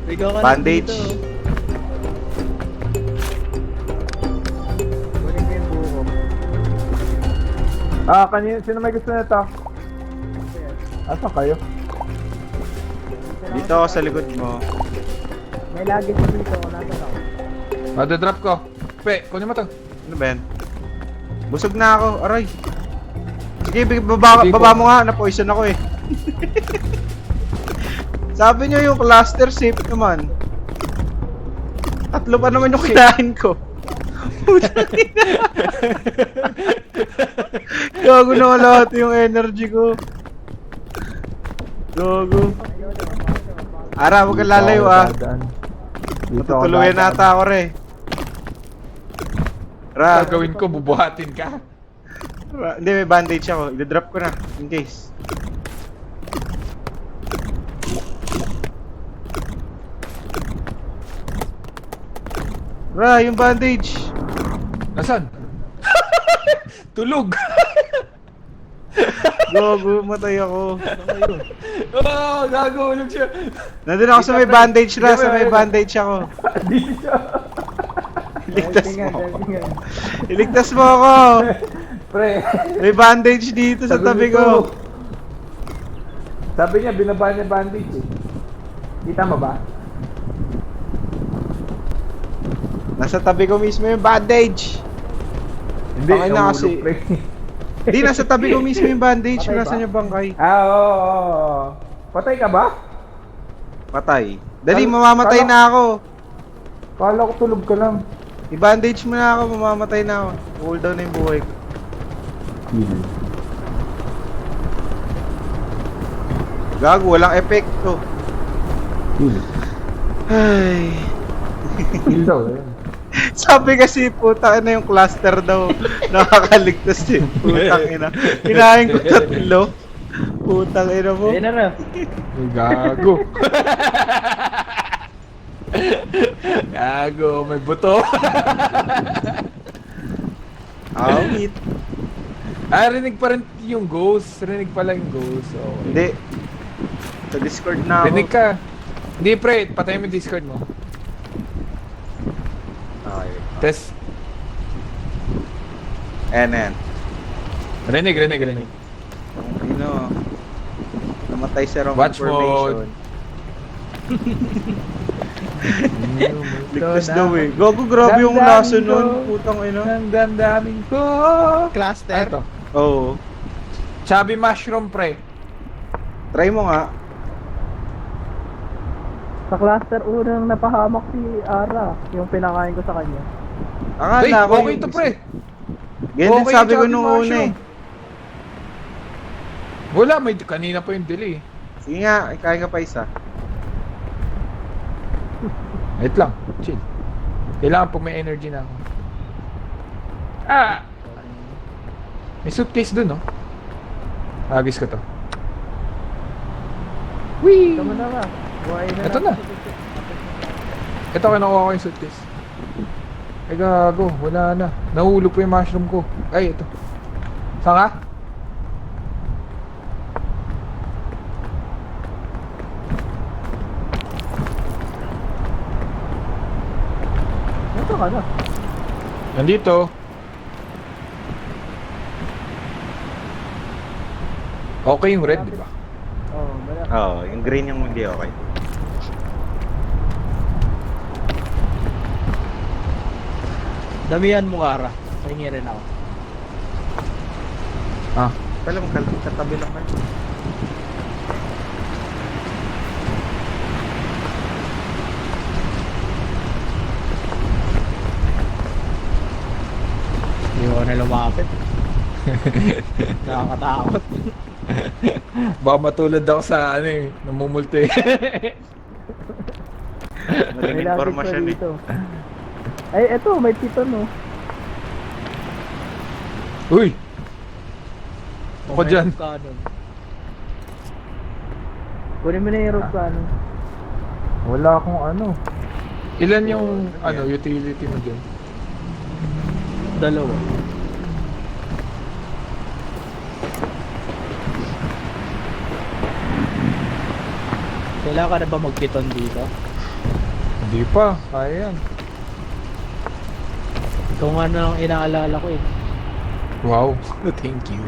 Bigaw ka Bandage. dito. Kunin ko yung buko. Sino may gusto na ito? Asan kayo? Dito ako sa likod mo. May lagi sa dito, nasa ako. Madadrop ko. Pe, kunin mo to. Ano ba yan? Busog na ako. Aray. Sige, baba mo nga. Na-poison ako eh. Sabi nyo yung cluster safe naman. Tatlo pa naman yung kinain ko. Putang ina. Gago na lahat yung energy ko. Gago. Ara, huwag kang lalayo ah. Matutuluyan nata ako re. Ra, Gagawin ko, bubuhatin ka. hindi may bandage ako. I-drop ko na in case. Ra, yung bandage. Nasaan? Tulog. Gago, matay ako. Oh, gagawin siya. Nandun ako sa may bandage, Ra. Sa may bandage ako. Iligtas mo ako. Iligtas mo ako. Pre, May bandage dito sa tabi ko. sabi niya, binaba niya bandage eh. Kita mo ba? Nasa tabi ko mismo yung bandage. Hindi, Okay na kasi. pre. Di, nasa tabi ko mismo yung bandage. Patay Nasa ba? niya bangkay. Oo. Patay ka ba? Patay. Dali, mamamatay na ako. Kala ko tulog ka lang. I-bandage mo na ako, mamamatay na ako. Cool down na yung buhay ko. Gago, walang epekto. Ay. Heal daw, eh. Sabi kasi, putang ina yung cluster daw. Nakakaligtas din. Putang ina. Kinain ko tatlo. Putang ina mo. Ayun na na. Ay, gago. Gago, may buto. Awit. Rinig pa rin yung ghost. Rinig pala yung ghost. Okay. Hindi. Sa Discord na ako. Rinig ka. Hindi pre, patayin mo yung Discord mo. Okay. Test. Ayan. Rinig. Ano? Namatay sa wrong Watch information. mode. Ligtas daw eh. Gago, grabe yung Damdamin laso ko. nun. Putang ina. Ang damdamin ko. Cluster. Ito. Oo. Chubby mushroom pre. Try mo nga. Sa cluster, unang napahamak si Ara. Yung pinakain ko sa kanya. Hey, Akala ko okay yung to pre. Ganyan din Okay, sabi ko chubby nung una eh. mushroom. Wala, may kanina pa yung delay. Sige nga, kain ka pa isa. Wait lang, chill. Kailangan pag may energy na ako. May suitcase dun, no? Agis ko to. Whee! Tama na ba? Buhay na Ito na. Ito, kinukuha ko yung suitcase. Ay gago, wala na. Nahulog po yung mushroom ko. Ay, ito. Saan ka? ka na? Nandito. Okay yung red, di ba? Oo, malaki. Oo, yung green yung hindi okay. Damihan mo, Kara. Pahingi rin ako. Ah. Pala magkatabi lang kayo. Hindi ko na lumapit. Nakakatakot. Baka matulad ako sa ano eh, namumulti. Madaling May lapis pa informasyon eh. dito. Ay, eto, may piton, no? Uy! Ako dyan. Cannon. Kunin mo na yung rope cannon. Wala akong ano. Ilan yung ano utility mo dyan? Dalawa. Kailangan ka na ba magpiton dito? Hindi pa, kaya yan. Ito nga na lang inaalala ko eh. Wow, thank you.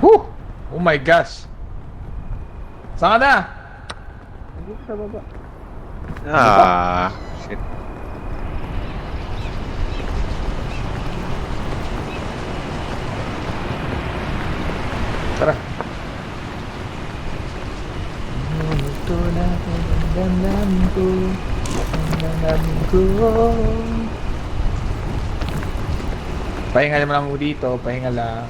Whew! Oh my gosh! Saan ka na? Dito sa baba. Ah, shit. Tara. Ito na ang damdamin ko. Ang damdamin ko. Pahinga naman ako dito. Pahinga lang.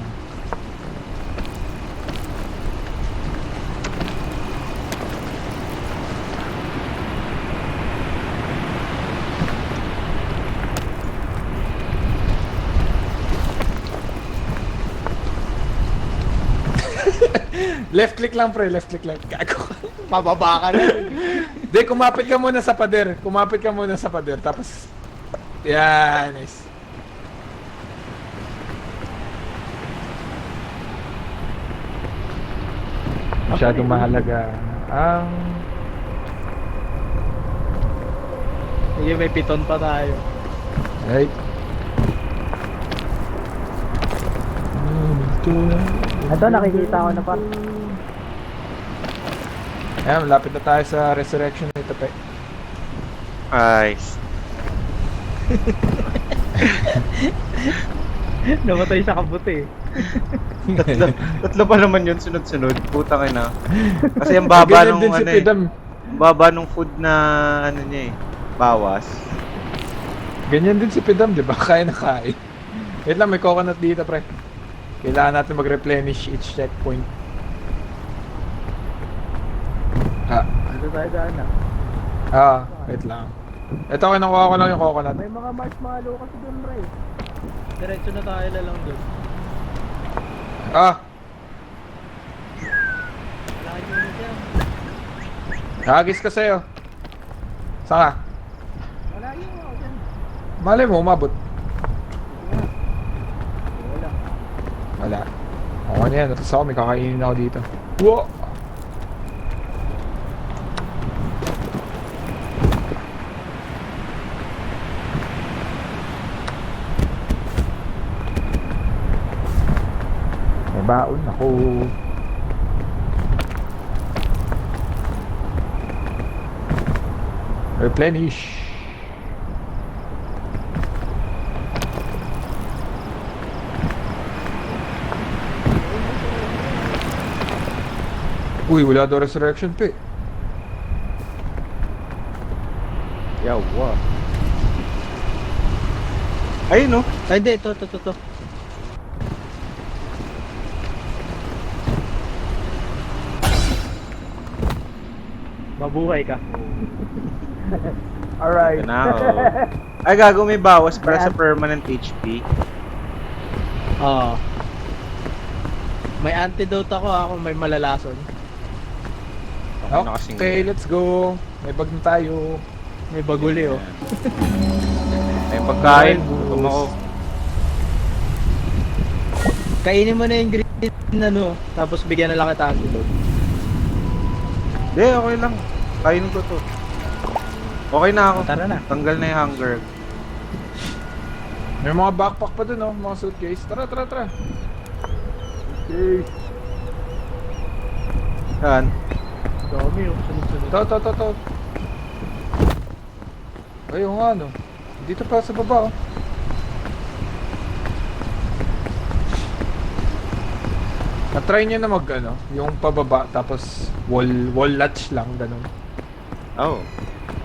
Left click lang pre, left click lang. Gago. Pababa ka na. Hindi, kumapit ka muna sa pader. Kumapit ka muna sa pader. Tapos, yan, nice. Masyadong mahalaga ang... Sige, may piton pa tayo. Right. Ito, nakikita ko na pa. Ayan, malapit na tayo sa resurrection nito, pe. Nice. Namatay sa kabuti. Tatlo pa naman yun sunod-sunod. Putang ina. Kasi ang baba Ganyan nung din si ano eh. Pidam. Baba nung food na ano niya eh. Bawas. Ganyan din si Pidam, di ba? Kaya na kain. Wait lang, may coconut dito, pre. Kailangan natin mag-replenish each checkpoint. Dito tayo daan na. Wait lang. Ito, kinukuha ko lang yung coconut. May mga marshmallow kasi doon, Ray. Diretso na tayo lang doon. Wala kayo na dyan. Hagis ka sa'yo. Saan ka? Wala yun ako dyan. Malay mo, umabot. Wala. Wala. Ako na yan. Tapos ako, may kakainin ako dito. Wow! May baon ako. Replenish. Uy, wala daw resurrection pa eh. Yawa. Ayun no. Ay, hindi. Ito. Mabuhay ka. Alright. Ito na oh. Ay gago, may bawas para sa permanent HP. Oo. May antidote ako may malalason. Ako na kasing Okay, let's go. May bag na tayo. May baguli oh. Ay, pagkain. Gutom ako. Kainin mo na yung green ano, tapos bigyan na lang kita antidote. Hindi, okay lang. Kainin ko to. Okay na ako. Tara na. Tanggal na yung hunger. May mga backpack pa dun, oh. Mga suitcase. Tara, tara, tara. Okay. Yan. Dami oh, sunod-sunod. To. Ayun nga, no. Dito pa sa baba, oh. Na-try nyo na mag, ano, yung pababa, tapos wall latch lang, ganun. Oh.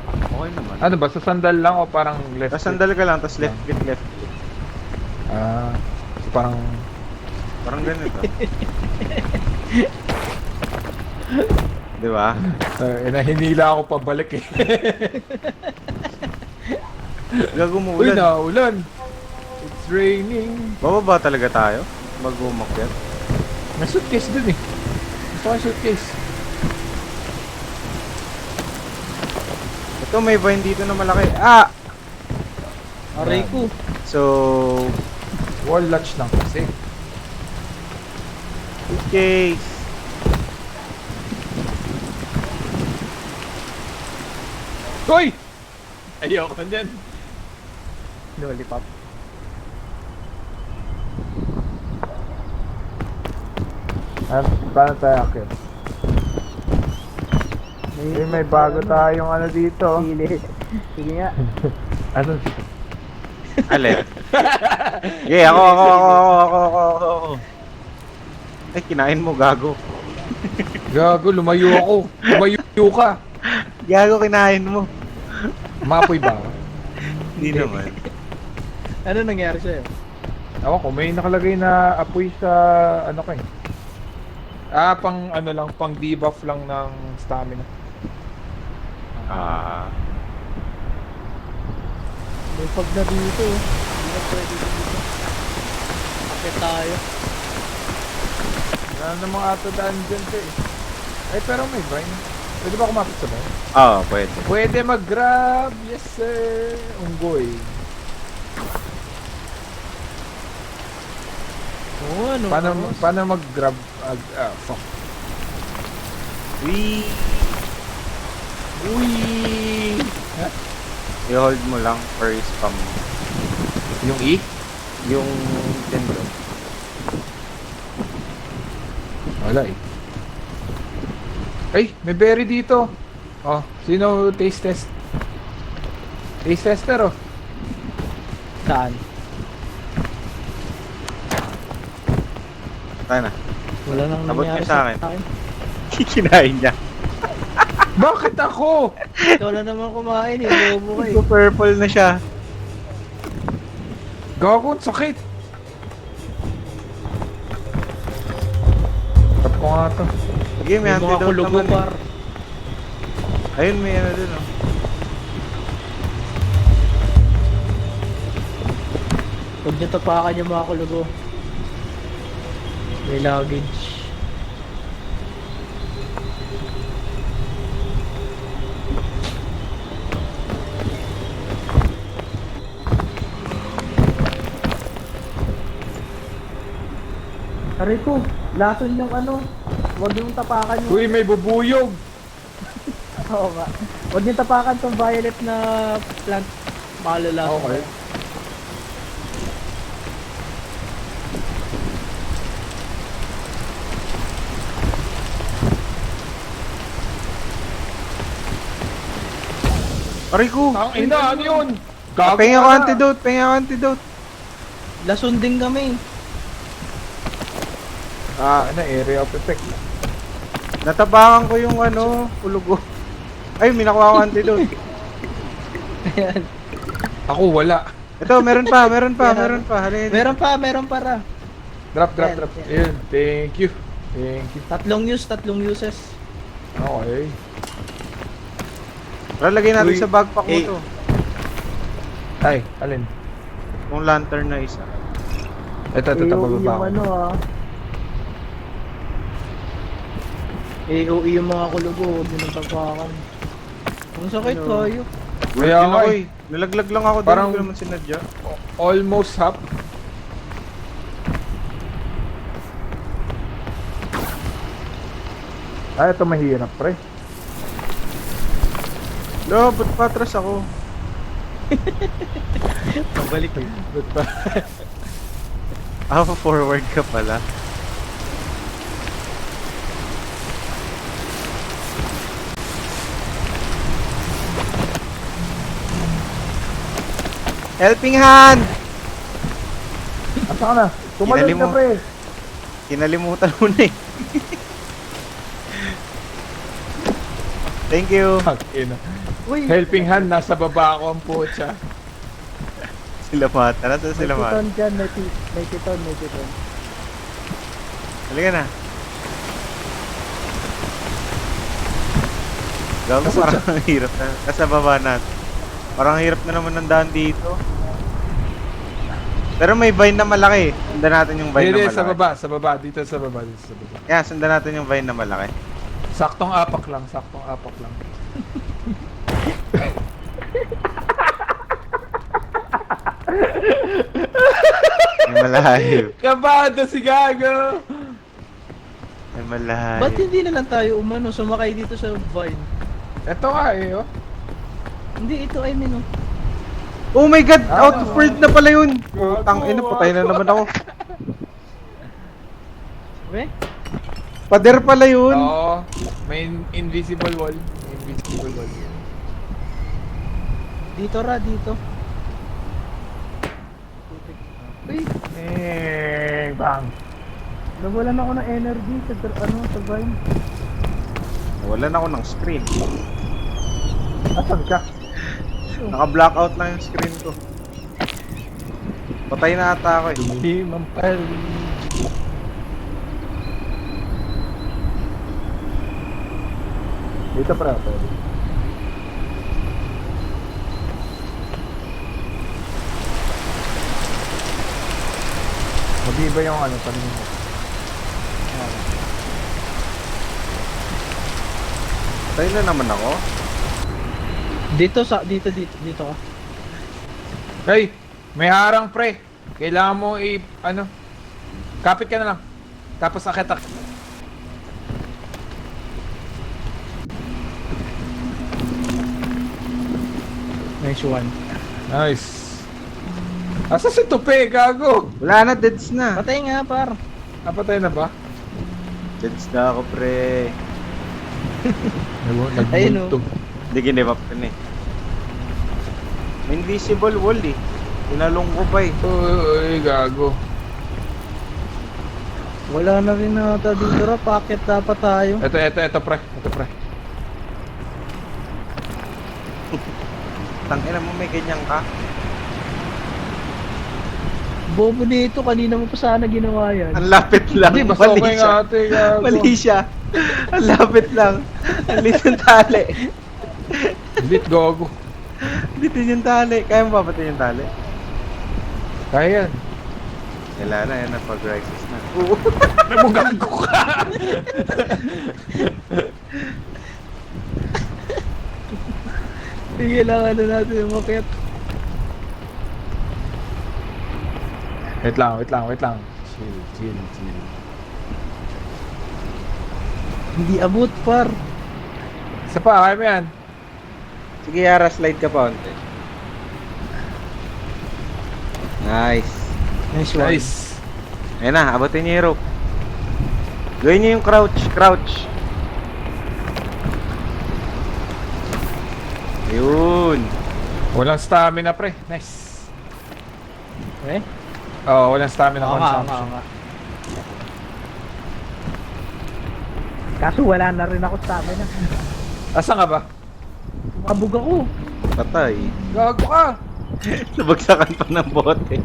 Okay naman. Ano ba, sa sandal lang o parang left? Tapos sandal ka lang, tapos left click, left click. So parang... Parang ganito. Di ba? Hinila ako pabalik eh. Gago mo Uy, ulan. naulan. It's raining. Bababa talaga tayo? Mag-umakyat? May suitcase dun eh. Gusto ko yung suitcase. Ito, may vine dito na malaki. Ah! Aray ko. So, Wall latch lang kasi. suitcase. Hoy! Ayoko dyan. Lollipop. Paano tayo akit? May bago tayong ano dito. Sili. Sige nga. Ano? Alin? Yeah, ako. Ay, kinain mo, gago. Gago, lumayo ako. Lumayo ka. Gago, kinain mo. Mapoy ba? Hindi naman. Ano nangyari sa'yo? Ewan ko, may nakalagay na apoy sa ano ko eh. Pang ano lang, pang debuff lang ng stamina. Ah. May pag na dito. Hindi na pwede dito. Akit tayo. Wala namang ato daan dyan to eh. Ay, pero may vine. Pwede ba kumapit sa vine? Oo, pwede. Pwede mag-grab! Yes sir! Unggoy. Oo, ano? Paano mag-grab? Fuck. Wee! Uy! I-hold mo lang or spam mo. Yung E? Yung Nintendo. Wala eh. Ay, may berry dito. Oh, sino taste test? Taste tester oh. Saan? Tayo na. Wala nang Abot nangyari niyo sa akin. akin. Kikinain niya. Bakit ako? Wala naman kumain eh. Bobo ka eh. So purple na siya. Gago, ang sakit. Tap ko nga to. Sige, may May mga antidote kulugo naman. par. Ayun, may ano dun oh. Huwag niyo tapakan yung mga kulugo. May luggage. Aray ko, lason yung ano. Huwag yung tapakan yung... Uy, may bubuyog. Oo nga. Huwag yung tapakan tong violet na plant. Makalala. Okay. Aray ko! Ang ina, ano yun? Gago Pengi ako ka na. antidote, pengi ako antidote. Lason din kami. Ano, area of effect. Natapakan ko yung ano, kulugo. Ay, may nakuha ko antidote. Ayan. Ako wala. Ito, meron pa. Halika. Meron para. Drop. Yan. Ayun, thank you. Tatlong uses. Okay. Tara, lagay natin Uy, sa backpack mo eh. to. Ay, alin? Yung lantern na isa. Ito, bababa yung ako. ano AOE yung mga kulugo. Huwag yun ang tapakan. Ang sakit Ano? tayo. Kaya Yun nga ako eh. Nalaglag lang ako Parang- din, hindi ko naman sinadya. Almost half. Ay, ito mahirap, pre. Lo, ba't patras ako? Pabalik. Ba't pa? Forward ka pala. Helping hand! Asa ka na? Tumalon Kinali ka, mo. pre. Kinalimutan mo na eh. Thank you. Ina. Uy! Helping hand, nasa baba ako ang putya. Sila mata. Nasa May sila mata. piton dyan, may piton, may piton. Halika na. Gago, Nasa parang ang hirap na. Nasa baba natin. Parang ang hirap na naman ng daan dito. Pero may vine na malaki. Sundan natin yung vine Hindi, na malaki. sa baba. Dito sa baba, dito sa baba. Yeah, sundan natin yung vine na malaki. Saktong apak lang, saktong apak lang. May malayo. Kabado si Gago! May malayo. Ba't hindi na lang tayo umano sumakay dito sa Vine? Ito nga eh, oh. Hindi, ito I mean, oh. Oh my god! Ah, Out of world na pala yun! Gago, Putang ina, patay na naman ako. Eh? Pader pala yun! Oo. May invisible wall. May invisible wall. Dito ra, dito. Uy, Bang! Nawalan ako ng energy sa Vine. Wala na ako ng screen. Asan ka? Naka-blackout lang yung screen ko. Patay na ata ako eh. Hindi mampal. Dito pra, pwede. Mag-iba yung ano, paningin mo. Patay na naman ako. dito dito ka. Hey! May harang pre! Kailangan mo ano? Kapit ka na lang. Tapos akit. Nice one. Nice. Asa si Tupi, gago? Wala na, deads na. Patay nga, par. Napatay na ba? Deads na ako, pre. Ayun, oh. Hindi ginip up ka na eh. May invisible wall eh. Tinalong ko pa eh. Uy, gago. Wala na rin nata dito ra, packet dapat tayo. Ito pre. Ito pre. Tangina mo, may ganyan ka. Bobo nito, kanina mo pa sana ginawa yan. Ang lapit lang. Hindi, basta Mali okay siya. nga ate, gago. Mali siya. Ang lapit lang. Ang lit yung tali. Lit, gago. Bitin yung tali. Kaya mo papatay yung tali? Kaya yan. Wala na, yan na pag-crisis na. Nabugago ka! Hindi kailangan na natin umakyat. Wait lang. Chill. Hindi abot, par. Isa pa, kaya mo yan. Sige, Yara, slide ka pa onte. Nice. Nice one. Nice. Ayun na, abutin niyo yung rope. Gawin niyo yung crouch. Yun. Walang stamina, pre. Nice. Eh? Oo, walang stamina Oo consumption. nga. Kaso wala na rin ako stamina. Asan ka ba? Mabug ako. Patay. Gago ka! Nabagsakan pa ng bote.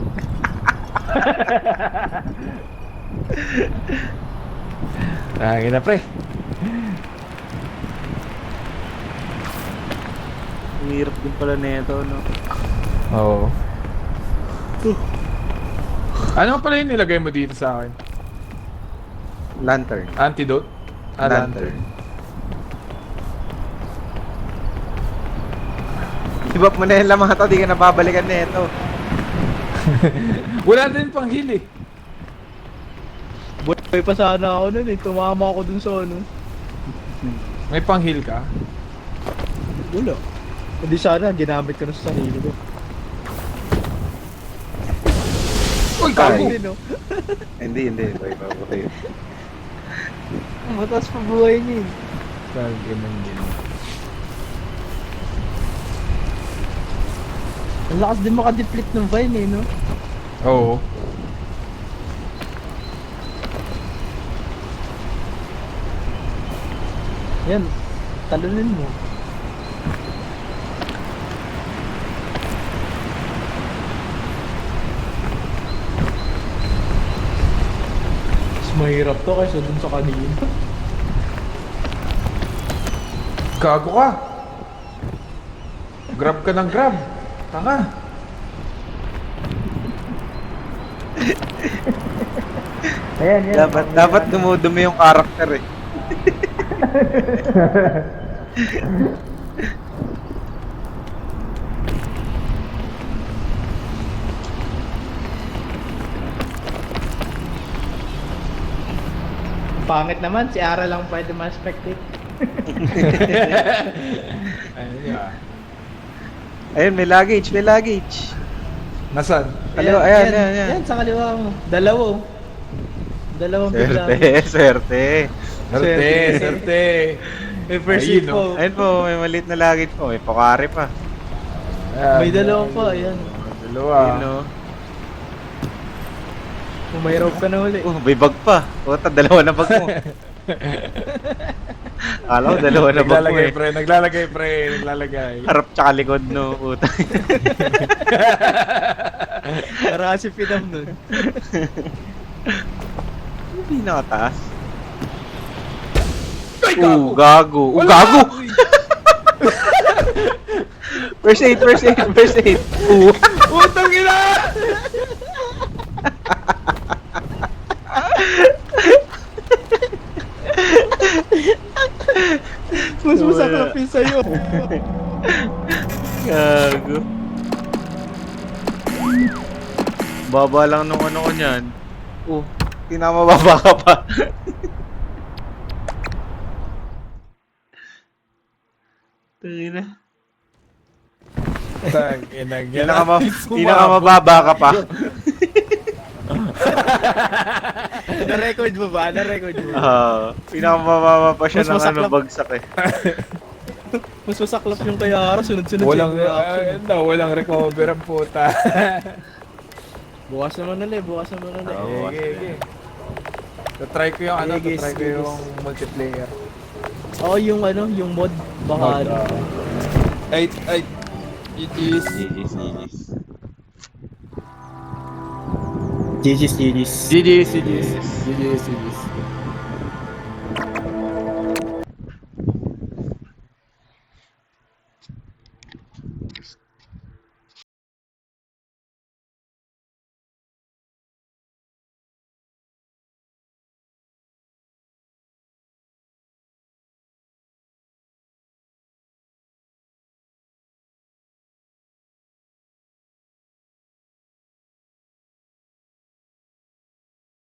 Tangin na, pre. Ang hirap din pala nito, no? Oo. Ano pala yung nilagay mo dito sa akin? Lantern. Antidote? Lantern. Di Give up mo na yung lamata, di ka nababalikan na ito. Wala din pang heal eh. Buhay pa sana ako nun eh. Tumama ako dun sa ano. May pang heal ka? Wala. Hindi sana, ginamit ko na sa sarili ko. Uy, gago! Hindi no. Hindi. Boy, babuhay. Mataas pa buhay niya eh. Gago man din. Ang lakas din makadeplete ng Vine eh, no? Oo. Yan, talunin mo. Mas mahirap to kaysa dun sa kanina. Gago ka! Grab ka ng grab! Tanga! Ayan, yan. Dapat dumudumi yung karakter eh. Pangit naman, si Ara lang pwede ma-spectate. Ayun yun. Ayun, may luggage. Nasaan? Kaliwa, ayan. Yan, sa kaliwa mo. Dalawang bigla. Swerte. Serte! May first Ayun, aid no? po. Ayun po, may maliit na luggage po. May pokari pa. May dalawang pa, ayan. Dalawa. Ayun no. Kung may rope ka na uli. May bag pa. Puta, dalawa na bag mo. Alam ko, dalawa na bag mo eh. Naglalagay. Harap tsaka likod no, puta. Para kasi pinam nun. Hindi nakataas. Gago. Gago! First aid. Utang ina! Mas masaklap yun sa'yo. Gago. Baba lang nung ano ko niyan. Tinamababa ka pa. Tingin na. Pinakamababa ka pa. Na-record mo ba? Na-record mo. Pinakamababa pa siya Mas ng ano, masaklap. bagsak eh. Mas masaklap yung kay Ara, sunod-sunod Walang, yung reaction. walang recover ang puta. Bukas naman ulit, bukas naman ulit. Oo. Okay. Try ko yung ano, Sige, try ko sige. yung multiplayer. Oo, yung ano, yung mod. Baka ano. Ay, it is. GG's. GG's.